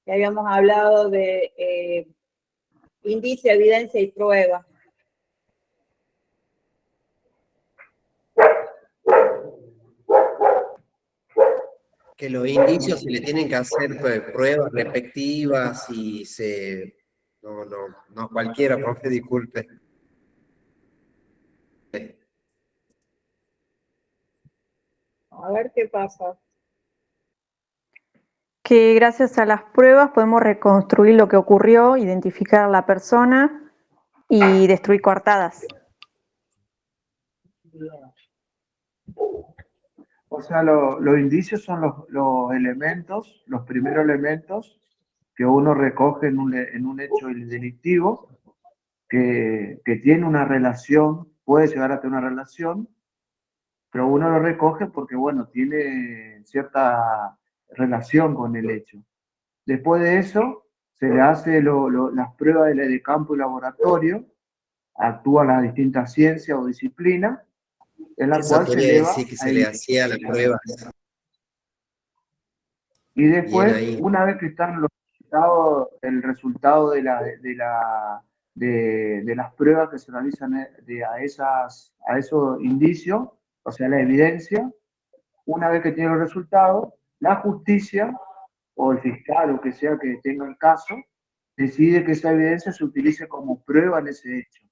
Que habíamos hablado de indicio, evidencia y prueba. Que los indicios se le tienen que hacer pruebas respectivas y se... No cualquiera, profe, disculpe. A ver qué pasa. Que gracias a las pruebas podemos reconstruir lo que ocurrió, identificar a la persona y destruir coartadas. O sea, los indicios son los elementos, los primeros elementos que uno recoge en un hecho delictivo que tiene una relación, puede llegar a tener una relación, pero uno lo recoge porque, bueno, tiene cierta relación con el hecho. Después de eso, se le hace las pruebas de campo y laboratorio, actúan las distintas ciencias o disciplinas, en la Eso cual se podría lleva decir que a se le hacía la prueba. Y Bien después, ahí. una vez que están los resultados, el resultado de las pruebas que se realizan a esos indicios, o sea, la evidencia, una vez que tiene los resultados, la justicia o el fiscal o que sea que tenga el caso, decide que esa evidencia se utilice como prueba en ese hecho,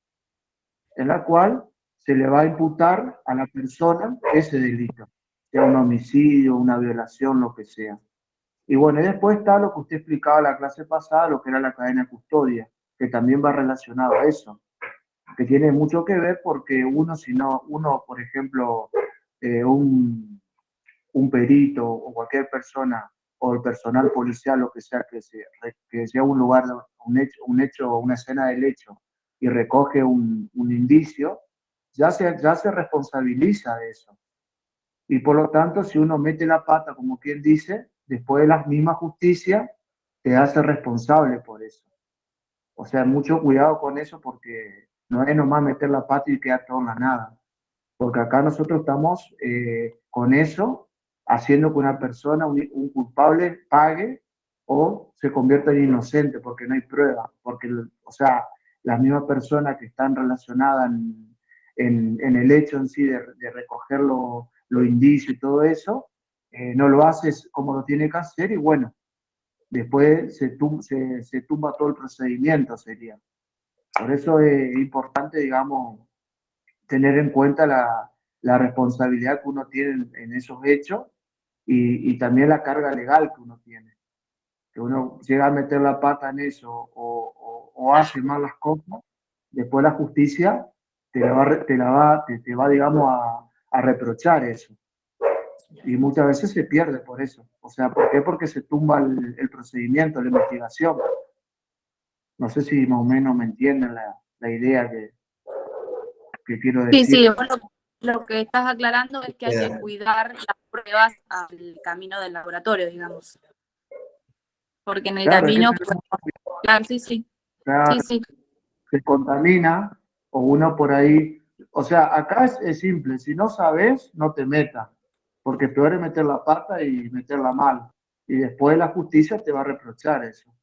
en la cual se le va a imputar a la persona ese delito, sea un homicidio, una violación, lo que sea. Y bueno, y después está lo que usted explicaba la clase pasada, lo que era la cadena de custodia, que también va relacionado a eso, que tiene mucho que ver porque uno, por ejemplo, un perito o cualquier persona o el personal policial, lo que sea, que sea un lugar, un hecho, una escena del hecho y recoge un indicio, ya se responsabiliza de eso. Y por lo tanto, si uno mete la pata, como quien dice, después de la misma justicia, te hace responsable por eso. O sea, mucho cuidado con eso porque no es nomás meter la pata y quedar todo en la nada. Porque acá nosotros estamos con eso, haciendo que una persona, un culpable, pague o se convierta en inocente porque no hay prueba. Porque, o sea, las mismas personas que están relacionadas en el hecho en sí de recoger los indicios y todo eso, no lo hace como lo tiene que hacer y bueno, después se tumba todo el procedimiento, sería. Por eso es importante, digamos, tener en cuenta la responsabilidad que uno tiene en esos hechos y también la carga legal que uno tiene. Que uno llega a meter la pata en eso o hace mal las cosas, después la justicia te va, digamos, a reprochar eso. Y muchas veces se pierde por eso. O sea, ¿por qué? Porque se tumba el procedimiento, la investigación. No sé si más o menos me entienden la idea que quiero Sí, decir. sí, vos lo que estás aclarando es que hay que cuidar las pruebas al camino del laboratorio, digamos. Porque en el Claro, hay que camino, tener mucho cuidado. claro, sí, sí, Claro, sí, sí, se contamina o uno por ahí. O sea, acá es simple, si no sabes, no te metas, porque peor es meter la pata y meterla mal. Y después la justicia te va a reprochar eso.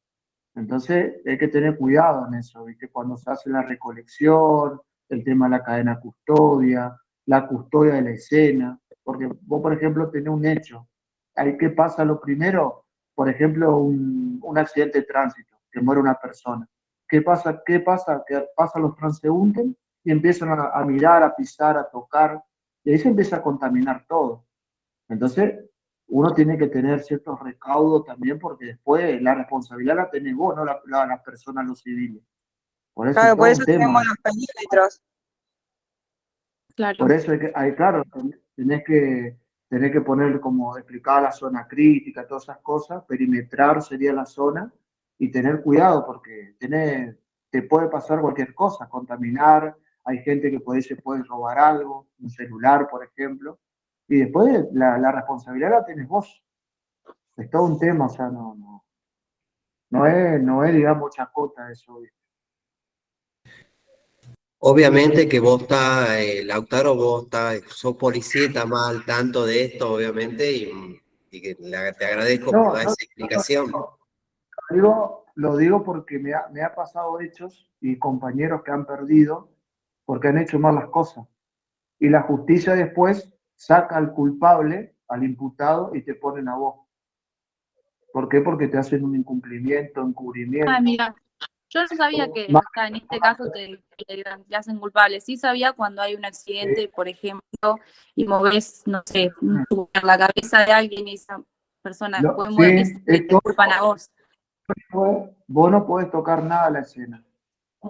Entonces hay que tener cuidado en eso, ¿viste? Cuando se hace la recolección, el tema de la cadena custodia, la custodia de la escena, porque vos, por ejemplo, tenés un hecho. Ahí, ¿qué pasa? Lo primero, por ejemplo, un accidente de tránsito, que muere una persona. ¿Qué pasa? ¿Qué pasa? Que pasan los transeúntes y empiezan a mirar, a pisar, a tocar, y ahí se empieza a contaminar todo. Entonces, uno tiene que tener ciertos recaudos también porque después la responsabilidad la tenés vos, no las personas, los civiles. Por eso es Claro, por todo eso un tenemos tema. los perímetros. claro. Por eso claro, tenés que poner, como explicaba, la zona crítica, todas esas cosas, perimetrar sería la zona y tener cuidado porque te puede pasar cualquier cosa, contaminar, hay gente que se puede robar algo, un celular, por ejemplo, y después la responsabilidad la tenés vos. Es todo un tema, o sea, no es digamos, chacota eso. Obviamente que vos estás, Lautaro, sos policía, está más al tanto de esto, obviamente, y que te agradezco por No, dar no, esa explicación. lo digo porque me ha pasado hechos y compañeros que han perdido porque han hecho mal las cosas. Y la justicia después saca al culpable, al imputado, y te ponen a vos. ¿Por qué? Porque te hacen un incumplimiento, Ah, encubrimiento. mira, yo no sabía que, Más- o sea, en este caso te hacen culpable. Sí sabía cuando hay un accidente, por ejemplo, y moves, no sé, la cabeza de alguien y personas No, pueden morir sí, y te culpan a vos. vos no podés tocar nada a la escena.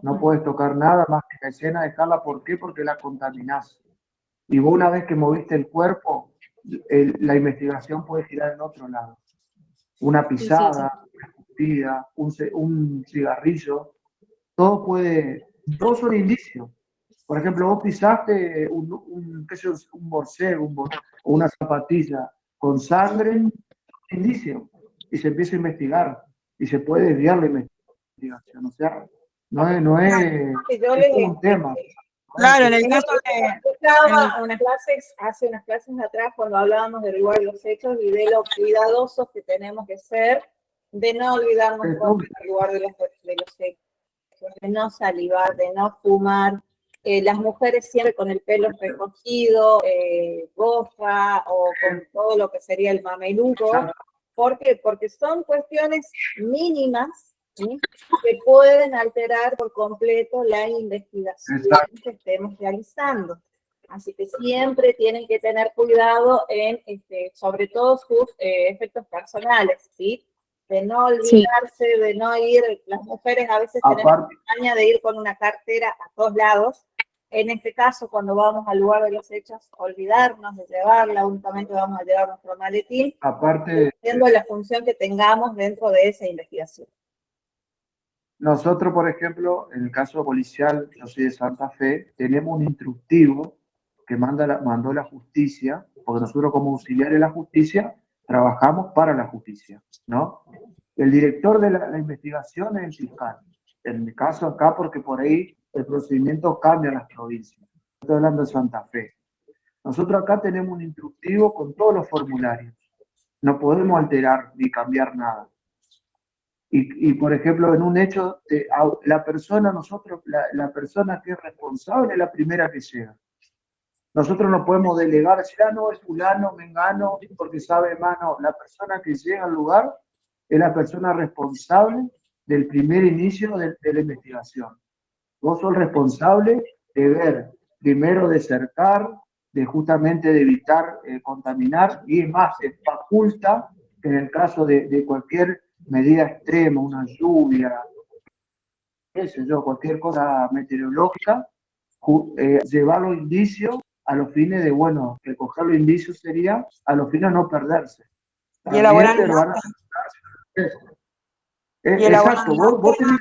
No puedes tocar nada más que la escena, dejarla. ¿Por qué? Porque la contaminás. Y vos una vez que moviste el cuerpo, la investigación puede girar en otro lado. Una Sí, sí, pisada, una escupida, un cigarrillo, todos son indicios. Por ejemplo, vos pisaste qué sé yo, un borcego, o una zapatilla con sangre, indicio, y se empieza a investigar, y se puede desviar la investigación. O sea, Que yo es les, todo un tema. Claro, en el es lo caso que de... explicaba hace unas clases atrás cuando hablábamos del lugar de los hechos y de lo cuidadosos que tenemos que ser, de no olvidarnos del lugar de los hechos, de no salivar, de no fumar. Las mujeres siempre con el pelo recogido, gorra o con todo lo que sería el mameluco. ¿Por qué? Porque son cuestiones mínimas, ¿sí?, que pueden alterar por completo la investigación que estemos realizando. Así que siempre tienen que tener cuidado en, sobre todo sus efectos personales, ¿sí? De no olvidarse, de no ir, las mujeres a veces tenemos la campaña de ir con una cartera a todos lados. En este caso, cuando vamos al lugar de los hechos, olvidarnos de llevarla, únicamente vamos a llevar nuestro maletín, dependiendo de la función que tengamos dentro de esa investigación. Nosotros, por ejemplo, en el caso policial, yo soy de Santa Fe, tenemos un instructivo que mandó la justicia, porque nosotros como auxiliares de la justicia trabajamos para la justicia, ¿no? El director de la investigación es el fiscal. En mi caso acá, porque por ahí el procedimiento cambia en las provincias. Estoy hablando de Santa Fe. Nosotros acá tenemos un instructivo con todos los formularios. No podemos alterar ni cambiar nada. Y por ejemplo, en un hecho, la persona que es responsable es la primera que llega. Nosotros no podemos delegar, decir, no, es fulano, mengano, porque sabe más. No, la persona que llega al lugar es la persona responsable del primer inicio de la investigación. Vos sos responsable de ver, primero de cercar, justamente de evitar contaminar, y es más, se faculta que en el caso de cualquier medida extrema, una lluvia, qué sé yo, cualquier cosa meteorológica, llevar los indicios a los fines de, bueno, recoger los indicios sería a los fines de no perderse. Y elaborar También te van a exacto, vos tenés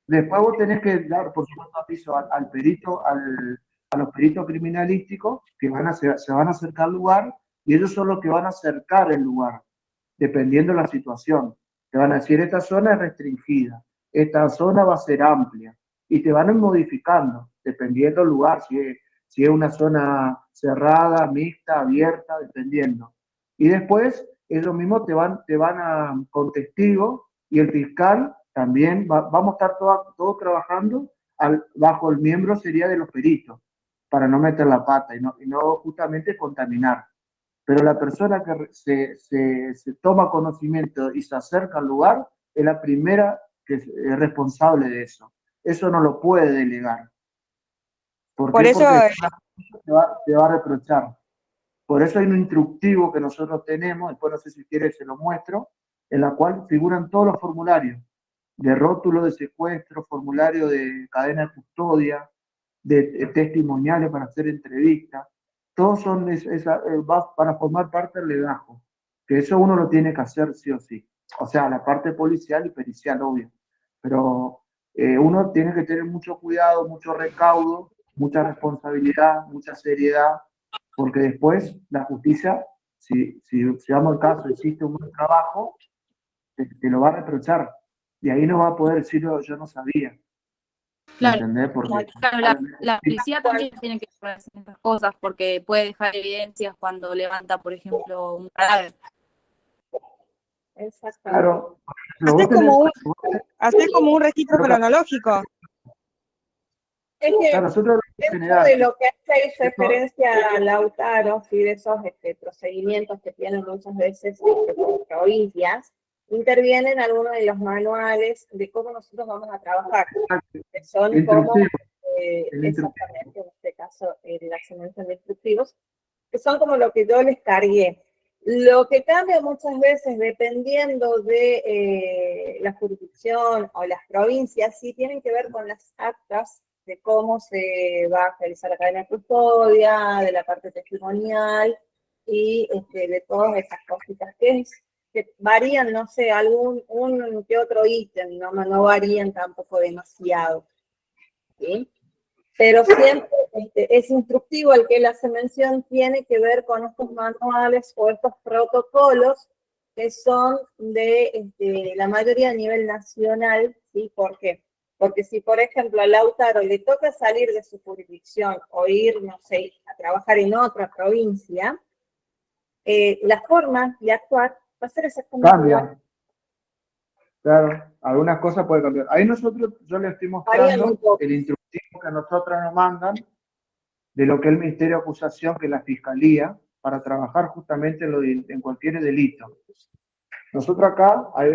después vos tenés que dar, por supuesto, aviso al perito, a los peritos criminalísticos que se van a acercar al lugar, y ellos son los que van a acercar el lugar, dependiendo de la situación. Te van a decir, esta zona es restringida, esta zona va a ser amplia, y te van a ir modificando, dependiendo del lugar, si es una zona cerrada, mixta, abierta, dependiendo. Y después, ellos mismos te van con testigos, y el fiscal también, vamos a estar todos trabajando bajo el miembro sería de los peritos, para no meter la pata y no justamente contaminar. Pero la persona que se toma conocimiento y se acerca al lugar es la primera que es responsable de eso. Eso no lo puede delegar. ¿Por qué? eso, Porque te va a reprochar. Por eso hay un instructivo que nosotros tenemos, después no sé si quieres se lo muestro, en la cual figuran todos los formularios, de rótulo de secuestro, formulario de cadena de custodia, de testimoniales para hacer entrevistas. Todos son para formar parte del legajo, que eso uno lo tiene que hacer sí o sí. O sea, la parte policial y pericial, obvio. Pero uno tiene que tener mucho cuidado, mucho recaudo, mucha responsabilidad, mucha seriedad, porque después la justicia, si damos el caso, existe un buen trabajo, te lo va a reprochar. Y ahí no va a poder decir, yo no sabía. Claro, ¿Entendés? Porque claro, la policía también tiene que ponerse en estas cosas porque puede dejar evidencias cuando levanta, por ejemplo, un cadáver. Exactamente. claro, hacer como un registro cronológico. Es que claro, nosotros dentro de lo que hace referencia a Lautaro, ¿sí?, de esos procedimientos que tienen muchas veces por provincias, intervienen algunos de los manuales de cómo nosotros vamos a trabajar, que son como, exactamente, en este caso, las semejanzas de instructivos, que son como lo que yo les cargué. Lo que cambia muchas veces, dependiendo de la jurisdicción o las provincias, sí tienen que ver con las actas de cómo se va a realizar la cadena de custodia, de la parte testimonial y de todas esas cositas que varían, no sé, un que otro ítem, no varían tampoco demasiado, ¿sí? Pero siempre es instructivo el que él hace mención, tiene que ver con estos manuales o estos protocolos que son de la mayoría a nivel nacional, ¿sí? ¿Por qué? Porque si, por ejemplo, a Lautaro le toca salir de su jurisdicción o ir, no sé, a trabajar en otra provincia, la forma de actuar va a ser exactamente igual. Cambia, claro, algunas cosas pueden cambiar. Ahí yo le estoy mostrando el instructivo que a nosotros nos mandan de lo que es el Ministerio de Acusación, que es la Fiscalía, para trabajar justamente en cualquier delito. Nosotros acá, ahí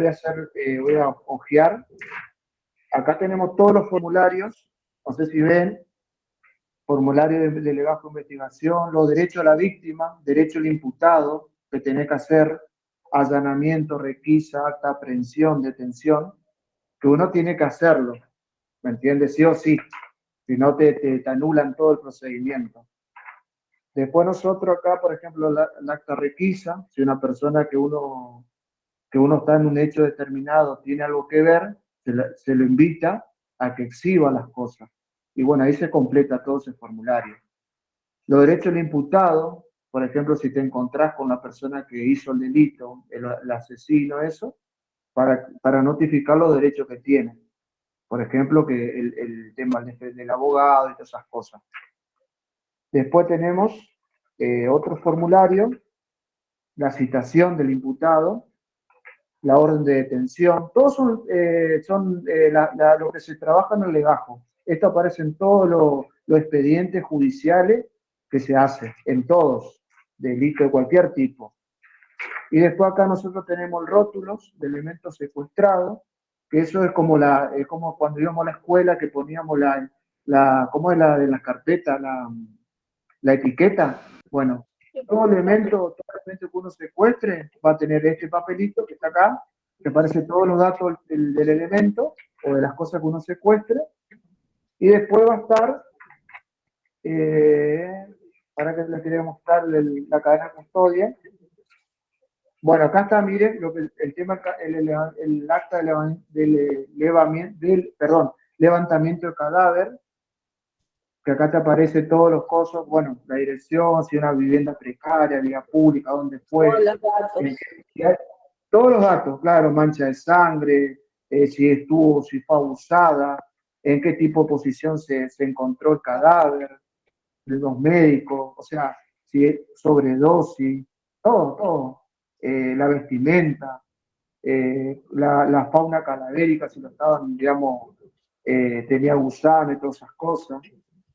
voy a hojear, acá tenemos todos los formularios, no sé si ven, formulario de legajo de investigación, los derechos a la víctima, derecho al imputado, que tenés que hacer, allanamiento, requisa, acta de aprehensión, detención, que uno tiene que hacerlo, ¿me entiendes? Sí o sí, si no te anulan todo el procedimiento. Después nosotros acá, por ejemplo, el acta requisa, si una persona que uno está en un hecho determinado tiene algo que ver, se lo invita a que exhiba las cosas. Y bueno, ahí se completa todo ese formulario. Los derechos del imputado, por ejemplo, si te encontrás con la persona que hizo el delito, el asesino, eso, para notificar los derechos que tiene. Por ejemplo, que el tema del abogado y todas esas cosas. Después tenemos otro formulario, la citación del imputado, la orden de detención. Todos son lo que se trabaja en el legajo. Esto aparece en todos los expedientes judiciales que se hacen, en todos, delito de cualquier tipo. Y después acá nosotros tenemos rótulos de elementos secuestrados, que eso es como cuando íbamos a la escuela que poníamos ¿cómo es la de las carpetas? La etiqueta. Bueno, todo elemento que uno secuestre va a tener este papelito que está acá, que aparece todos los datos del elemento o de las cosas que uno secuestre, y después va a estar, para que les quería mostrar la cadena de custodia. Bueno, acá está, miren, el tema, el acta levantamiento de cadáver, que acá te aparece todos los cosas, bueno, la dirección, si una vivienda precaria, vía pública, dónde fue. Todos los datos, claro, mancha de sangre, si fue abusada, en qué tipo de posición se encontró el cadáver, de los médicos, o sea, si es sobredosis, todo. La vestimenta, la fauna cadavérica, si lo estaban, digamos, tenía gusano y todas esas cosas.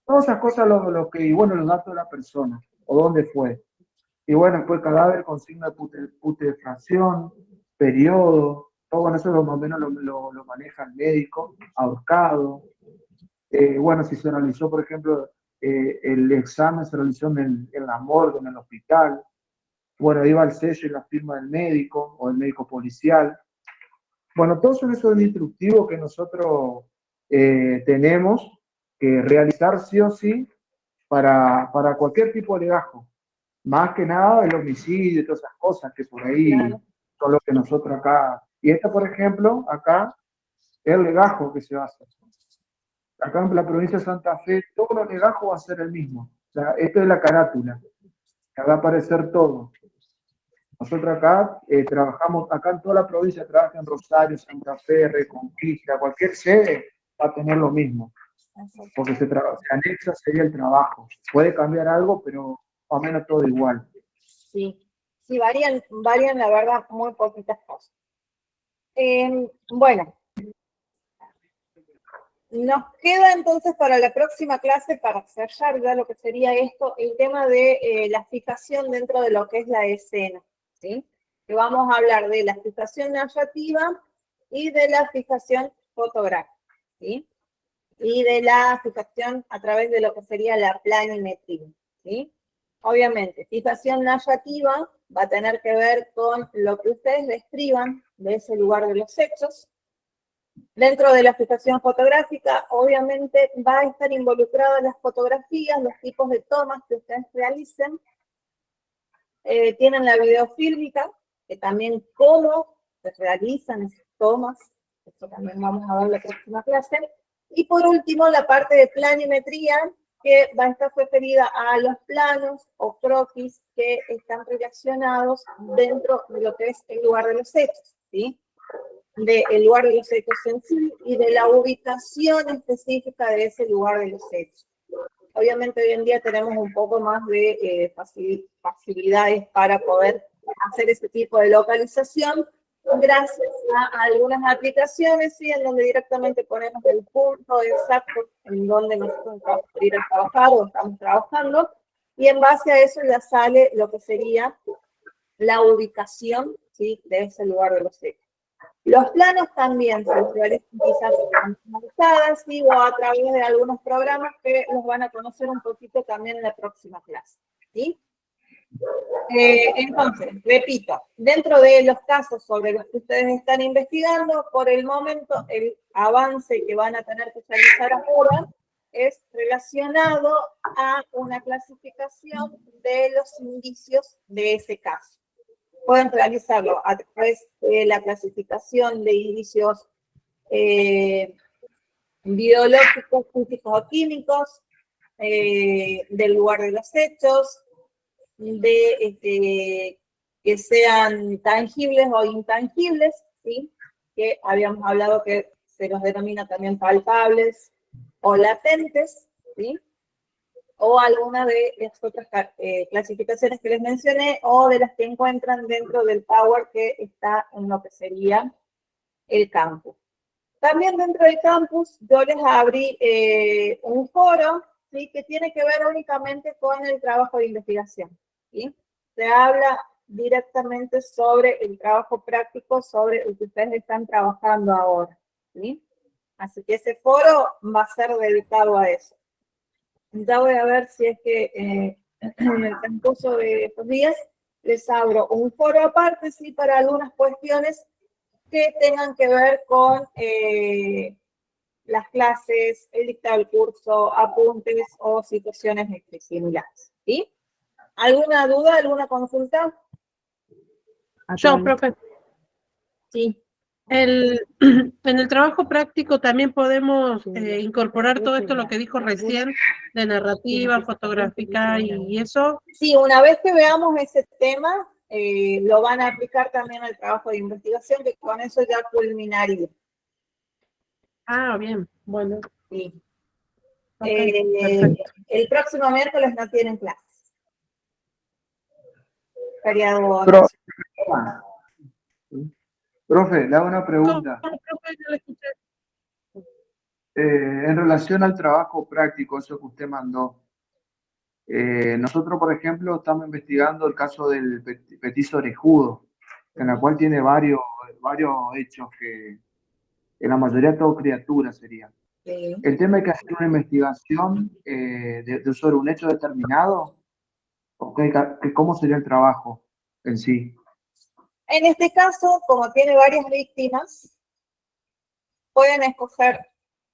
Todas esas cosas, y bueno, los datos de la persona, o dónde fue. Y bueno, después cadáver con signo de putrefacción, periodo, todo bueno, eso más o menos lo maneja el médico, ahorcado. Bueno, si se realizó, por ejemplo, el examen se realizó en la morgue, en el hospital. Bueno, iba el sello y la firma del médico o del médico policial. Bueno, todos son esos instructivos que nosotros tenemos que realizar sí o sí para cualquier tipo de legajo. Más que nada el homicidio y todas esas cosas que por ahí son lo que nosotros acá. Y esta, por ejemplo, acá es el legajo que se hace. Acá en la provincia de Santa Fe, todo el legajo va a ser el mismo. O sea, esto es la carátula, que va a aparecer todo. Nosotros acá trabajamos, acá en toda la provincia, trabaja en Rosario, Santa Fe, Reconquista, cualquier sede va a tener lo mismo. Porque se anexa sería el trabajo. Puede cambiar algo, pero más o menos todo igual. Sí, varían la verdad muy poquitas cosas. Bueno, nos queda entonces para la próxima clase, para cerrar ya lo que sería esto, el tema de la fijación dentro de lo que es la escena, ¿sí? Que vamos a hablar de la fijación narrativa y de la fijación fotográfica, ¿sí? Y de la fijación a través de lo que sería la planimetría, ¿sí? Obviamente, fijación narrativa va a tener que ver con lo que ustedes describan de ese lugar de los hechos. Dentro de la fijación fotográfica, obviamente, va a estar involucradas las fotografías, los tipos de tomas que ustedes realicen. Tienen la videofílmica, que también cómo se realizan esas tomas. Esto también vamos a ver en la próxima clase. Y por último, la parte de planimetría, que va a estar referida a los planos o croquis que están relacionados dentro de lo que es el lugar de los hechos, ¿sí? Del lugar de los hechos en sí y de la ubicación específica de ese lugar de los hechos. Obviamente hoy en día tenemos un poco más de facilidades para poder hacer ese tipo de localización gracias a algunas aplicaciones, ¿sí? En donde directamente ponemos el punto exacto en donde nosotros vamos a ir a trabajar o estamos trabajando, y en base a eso ya sale lo que sería la ubicación, ¿sí? De ese lugar de los hechos. Los planos también se realizan quizás automatizadas, ¿sí? O a través de algunos programas que los van a conocer un poquito también en la próxima clase, ¿sí? Entonces, repito, dentro de los casos sobre los que ustedes están investigando, por el momento el avance que van a tener que realizar ahora es relacionado a una clasificación de los indicios de ese caso. Pueden realizarlo a través de la clasificación de indicios biológicos, físicos o químicos, del lugar de los hechos, de que sean tangibles o intangibles, ¿sí? Que habíamos hablado que se los denomina también palpables o latentes, ¿sí? O alguna de las otras clasificaciones que les mencioné, o de las que encuentran dentro del Power que está en lo que sería el campus. También dentro del campus yo les abrí un foro, ¿sí? Que tiene que ver únicamente con el trabajo de investigación, ¿sí? Se habla directamente sobre el trabajo práctico, sobre el que ustedes están trabajando ahora, ¿sí? Así que ese foro va a ser dedicado a eso. Ya voy a ver si es que en el transcurso de estos días les abro un foro aparte, sí, para algunas cuestiones que tengan que ver con las clases, el dictado del curso, apuntes o situaciones similares, ¿sí? ¿Alguna duda, alguna consulta? Yo, profe. Sí. En el trabajo práctico también podemos incorporar todo esto, lo que dijo recién, de narrativa, fotográfica y eso. Sí, una vez que veamos ese tema, lo van a aplicar también al trabajo de investigación, que con eso ya culminaría. Ah, bien, bueno. Sí. Okay, el próximo miércoles no tienen clases. Feriado. Profe, le hago una pregunta. En relación al trabajo práctico, eso que usted mandó, nosotros, por ejemplo, estamos investigando el caso del petiso orejudo, en la cual tiene varios hechos que en la mayoría todo criaturas serían. Sí. El tema es que hacer una investigación sobre un hecho determinado, ¿cómo sería el trabajo en sí? En este caso, como tiene varias víctimas, pueden escoger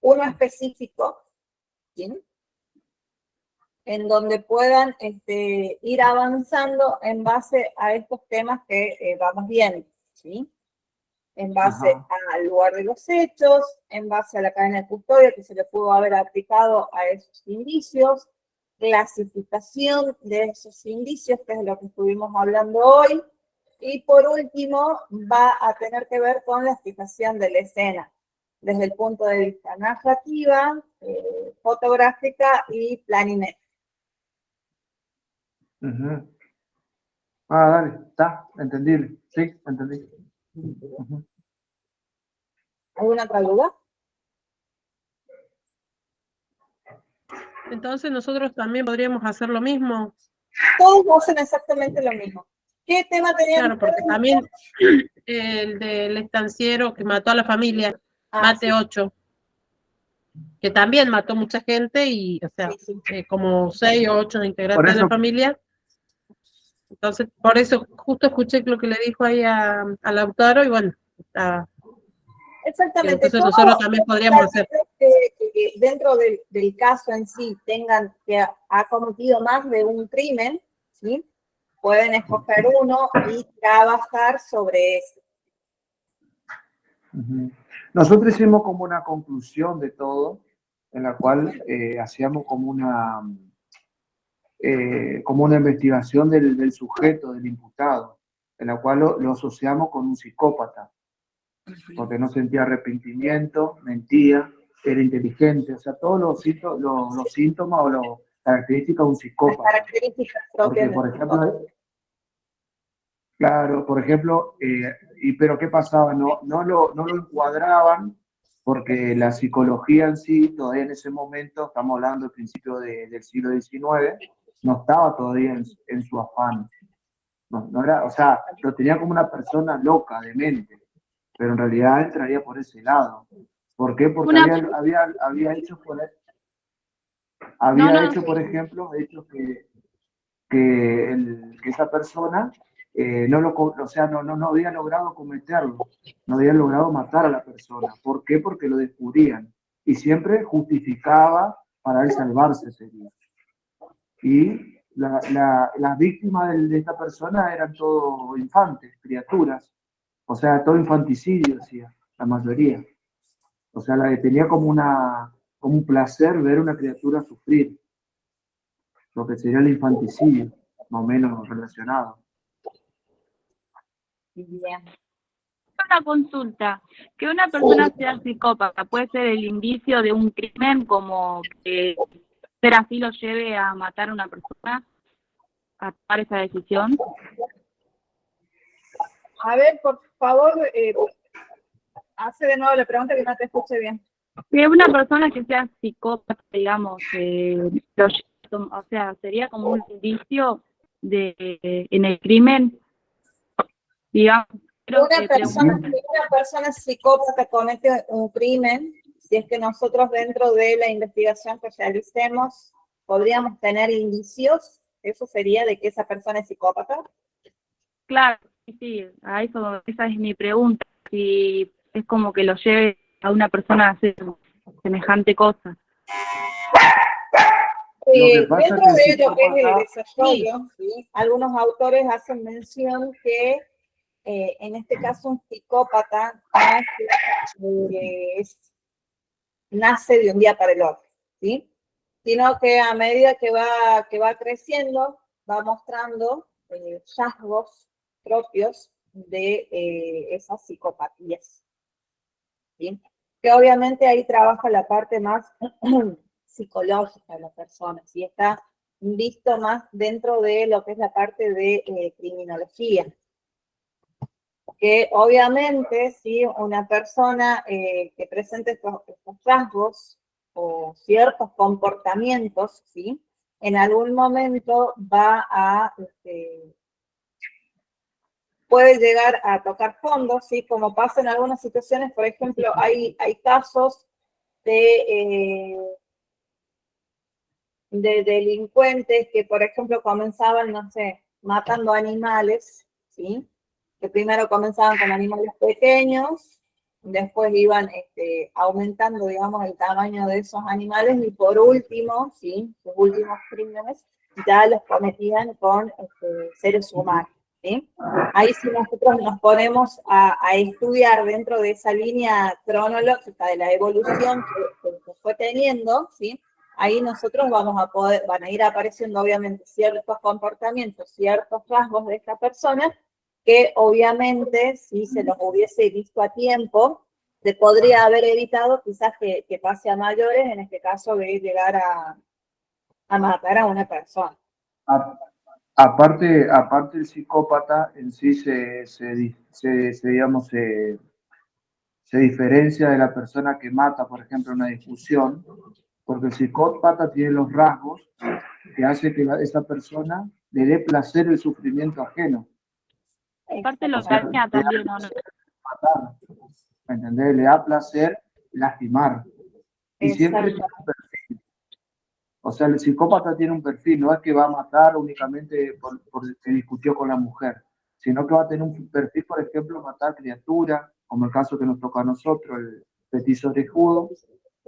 uno específico, ¿sí? En donde puedan ir avanzando en base a estos temas que vamos viendo, ¿sí? En base al lugar de los hechos, en base a la cadena de custodia que se le pudo haber aplicado a esos indicios, clasificación de esos indicios, que es lo que estuvimos hablando hoy, y por último va a tener que ver con la fijación de la escena, desde el punto de vista narrativa, fotográfica y planimétrica. Ah, dale, está, entendible, sí, entendí. ¿Alguna otra duda? Entonces nosotros también podríamos hacer lo mismo. Todos hacen exactamente lo mismo. ¿Qué tema tenían? Claro, porque también el del estanciero que mató a la familia, Mate sí. 8, que también mató mucha gente y, o sea, como 6 o 8 integrantes de la familia. Entonces, por eso justo escuché lo que le dijo ahí al Lautaro y bueno, Exactamente. entonces nosotros también podríamos hacer. Que dentro del caso en sí tengan que ha cometido más de un crimen, ¿sí? Pueden escoger uno y trabajar sobre eso. Nosotros hicimos como una conclusión de todo, en la cual hacíamos como una investigación del sujeto, del imputado, en la cual lo asociamos con un psicópata, porque no sentía arrepentimiento, mentía, era inteligente, o sea, todos los síntomas o las características de un psicópata. Las características propias. Porque, por ejemplo, claro, por ejemplo, pero ¿qué pasaba? No lo encuadraban porque la psicología en sí, todavía en ese momento, estamos hablando del principio del siglo XIX, no estaba todavía en su afán. No era, o sea, lo tenía como una persona loca, demente, pero en realidad entraría por ese lado. ¿Por qué? Porque había hechos por ejemplo, hechos que esa persona no había logrado cometerlo, no había logrado matar a la persona. ¿Por qué? Porque lo descubrían y siempre justificaba para él salvarse sería. Y las víctimas de esta persona eran todos infantes, criaturas, o sea, todo infanticidio, decía, la mayoría. O sea, tenía como un placer ver una criatura sufrir, lo que sería el infanticidio, más o menos relacionado. Bien. Una consulta, que una persona sea psicópata, ¿puede ser el indicio de un crimen como que ser así lo lleve a matar a una persona, a tomar esa decisión? A ver, por favor, hace de nuevo la pregunta que no te escuché bien. Que una persona que sea psicópata, digamos, o sea, sería como un indicio en el crimen, digamos. Una persona psicópata comete un crimen, si es que nosotros dentro de la investigación que realicemos podríamos tener indicios, eso sería de que esa persona es psicópata. Claro, sí, esa es mi pregunta, si es como que lo lleve a una persona a hacer semejante cosa. Dentro de lo que es el desarrollo, ¿sí? Algunos autores hacen mención que en este caso un psicópata nace de un día para el otro, ¿sí? Sino que a medida que va creciendo, va mostrando rasgos propios de esas psicopatías, ¿sí? Que obviamente ahí trabaja la parte más psicológica de la persona, ¿sí? Está visto más dentro de lo que es la parte de criminología. Que obviamente, si una persona que presente estos rasgos o ciertos comportamientos, ¿sí? En algún momento puede llegar a tocar fondo, ¿sí? Como pasa en algunas situaciones, por ejemplo, hay casos de delincuentes que, por ejemplo, comenzaban, no sé, matando animales, ¿sí? Que primero comenzaban con animales pequeños, después iban aumentando, digamos, el tamaño de esos animales y por último, ¿sí? Sus últimos crímenes ya los cometían con seres humanos, ¿sí? Ahí sí nosotros nos ponemos a estudiar dentro de esa línea cronológica de la evolución que fue teniendo, ¿sí? Ahí nosotros van a ir apareciendo obviamente ciertos comportamientos, ciertos rasgos de esta persona, que obviamente si se los hubiese visto a tiempo, se podría haber evitado quizás que pase a mayores, en este caso de llegar a matar a una persona. Aparte el psicópata en sí se diferencia de la persona que mata, por ejemplo, en una discusión, porque el psicópata tiene los rasgos que hace que esa persona le dé placer el sufrimiento ajeno. Aparte lo daña también, ¿no? ¿Me entendés? Le da placer lastimar. Y siempre tiene un perfil. O sea, el psicópata tiene un perfil, no es que va a matar únicamente porque discutió con la mujer, sino que va a tener un perfil, por ejemplo, matar criaturas, como el caso que nos toca a nosotros, el petiso orejudo,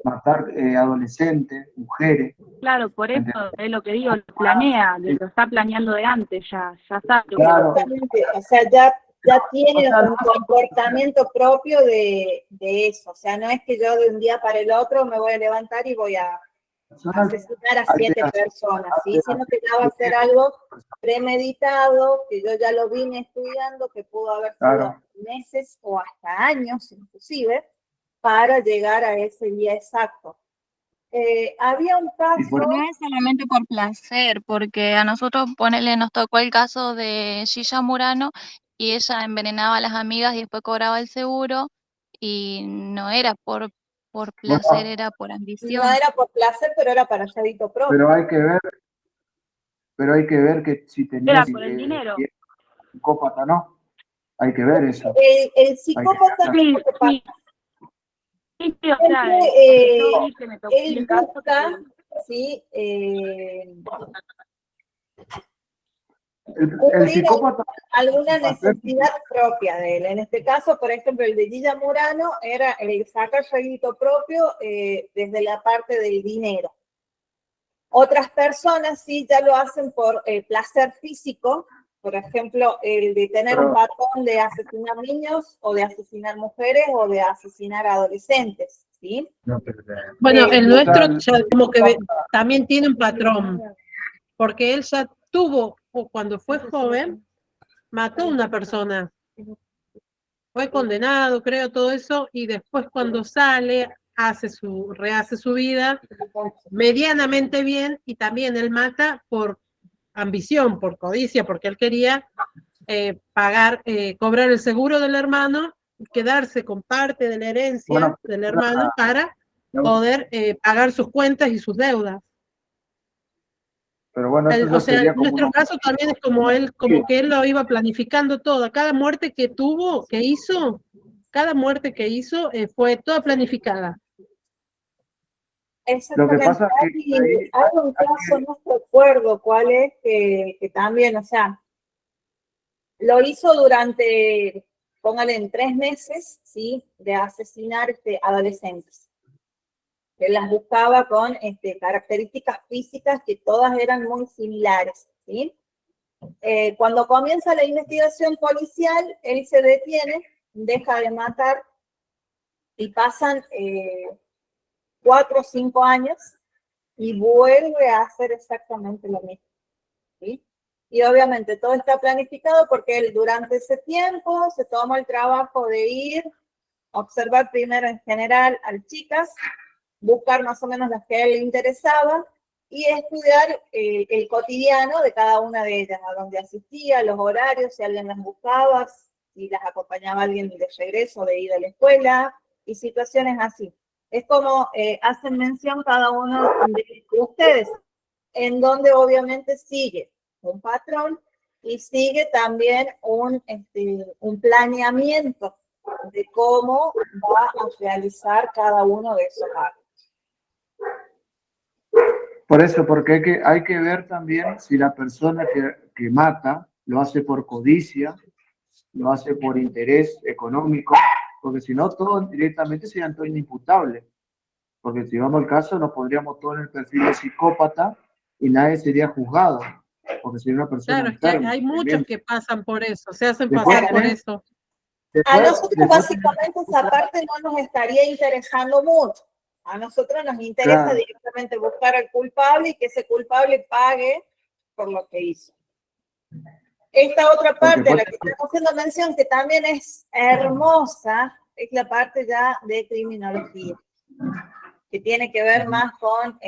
matar adolescentes, mujeres. Claro, por eso ¿entendés? es lo que digo, lo planea, lo está planeando de antes, ya sabe lo que va a Claro, hacer. Exactamente, o sea, ya o tiene sea, un comportamiento propio de eso. O sea, no es que yo de un día para el otro me voy a levantar y voy a asesinar a 7 personas, ¿sí? Sino que ya va a ser algo premeditado, que yo ya lo vine estudiando, que pudo haber sido claro. meses o hasta años inclusive, para llegar a ese día exacto. Había un Y por- caso, No es solamente por placer, porque a nosotros, ponele, nos tocó el caso de Gilla Murano y ella envenenaba a las amigas y después cobraba el seguro y no era por placer, bueno, era por no ambición. era por placer, pero era para rédito propio. pero hay que ver que si tenía Era por el dinero. si era psicópata, ¿no? Hay que ver eso. El psicópata, Sí, lo que pasa sí, o sea, es yo que vi que me tocó él el caso busca, que ¿sí? El Cubrir psicópata alguna va a ser necesidad propia de él. En este caso, por ejemplo, el de Gilla Murano era el sacar rédito propio desde la parte del dinero. Otras personas sí ya lo hacen por placer físico, por ejemplo, el de tener un patrón de asesinar niños o de asesinar mujeres o de asesinar adolescentes, ¿sí? Bueno, el nuestro total. ya como que también tiene un patrón, porque él ya tuvo, o cuando fue joven, mató a una persona. Fue condenado, creo, todo eso, y después cuando sale, rehace su vida medianamente bien, y también él mata por ambición, por codicia, porque él quería cobrar el seguro del hermano, quedarse con parte de la herencia Bueno, del hermano para poder pagar sus cuentas y sus deudas. pero bueno, eso O ya sea, sería en como nuestro una... caso también es como él, como que él lo iba planificando todo. Cada muerte que tuvo, que hizo, cada muerte que hizo fue toda planificada. Lo que Exactamente. pasa es que ahí, Hay un caso, no recuerdo cuál es, que también, o sea, lo hizo durante, póngale, en 3 meses, ¿sí? De asesinar adolescentes. Que las buscaba con características físicas que todas eran muy similares, ¿sí? Cuando comienza la investigación policial, él se detiene, deja de matar y pasan 4 o 5 años y vuelve a hacer exactamente lo mismo, ¿sí? Y obviamente todo está planificado porque él durante ese tiempo se tomó el trabajo de ir, observar primero en general a las chicas, buscar más o menos las que a él le interesaba y estudiar el cotidiano de cada una de ellas, a dónde asistía, los horarios, si alguien las buscaba, si las acompañaba alguien de regreso, de ida a la escuela y situaciones así. Es como hacen mención cada uno de ustedes, en donde obviamente sigue un patrón y sigue también un planeamiento de cómo va a realizar cada uno de esos actos. por eso, porque hay que ver también si la persona que mata lo hace por codicia, lo hace por interés económico, porque si no, todo directamente serían todo inimputable. Porque si vamos al caso, nos pondríamos todos en el perfil de psicópata y nadie sería juzgado, porque sería una persona Claro, es que enferma. hay muchos que pasan por eso, se hacen Después pasar por tenés- eso. A después- nosotros después básicamente esa parte no nos estaría interesando mucho. A nosotros nos interesa claro, directamente buscar al culpable y que ese culpable pague por lo que hizo. Esta otra parte a la que estamos haciendo mención, que también es hermosa, es la parte ya de criminología, que tiene que ver más con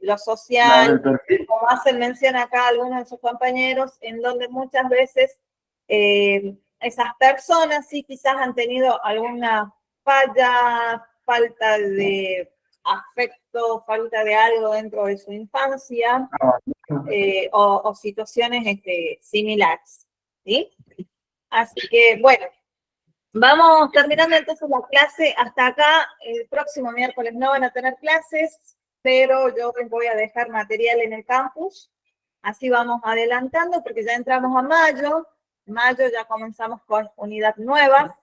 lo social, como hacen mención acá algunos de sus compañeros, en donde muchas veces esas personas sí quizás han tenido alguna falla, falta de afecto, falta de algo dentro de su infancia, o situaciones similares, ¿sí? Así que, bueno, vamos terminando entonces la clase hasta acá. El próximo miércoles no van a tener clases. pero yo les voy a dejar material en el campus, así vamos adelantando, porque ya entramos a mayo, ya comenzamos con unidad nueva,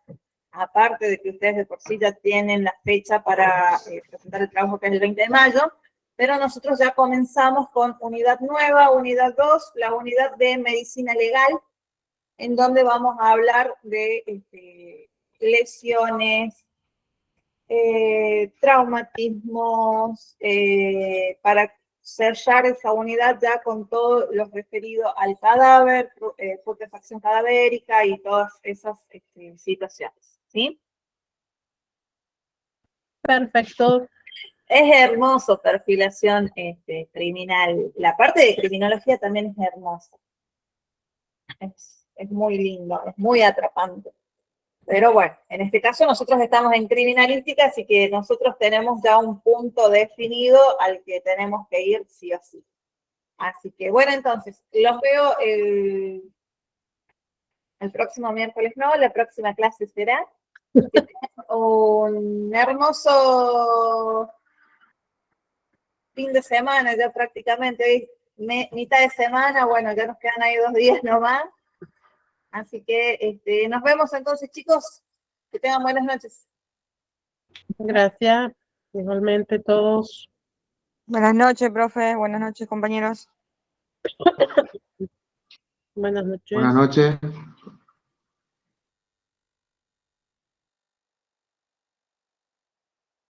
aparte de que ustedes de por sí ya tienen la fecha para presentar el trabajo, que es el 20 de mayo, pero nosotros ya comenzamos con unidad nueva, unidad 2, la unidad de medicina legal, en donde vamos a hablar de lesiones, traumatismos, para cerrar esa unidad ya con todo lo referido al cadáver, putrefacción cadavérica y todas esas situaciones, ¿sí? Perfecto. Es hermoso perfilación criminal. La parte de criminología también es hermosa. Es muy lindo, es muy atrapante. Pero bueno, en este caso nosotros estamos en criminalística, así que nosotros tenemos ya un punto definido al que tenemos que ir sí o sí. Así que bueno, entonces, los veo el próximo miércoles, no, la próxima clase será. Que tengan un hermoso fin de semana ya prácticamente, mitad de semana, bueno, ya nos quedan ahí 2 días nomás. Así que nos vemos entonces, chicos. Que tengan buenas noches. Gracias. Igualmente todos. Buenas noches, profe. Buenas noches, compañeros. Buenas noches. Buenas noches.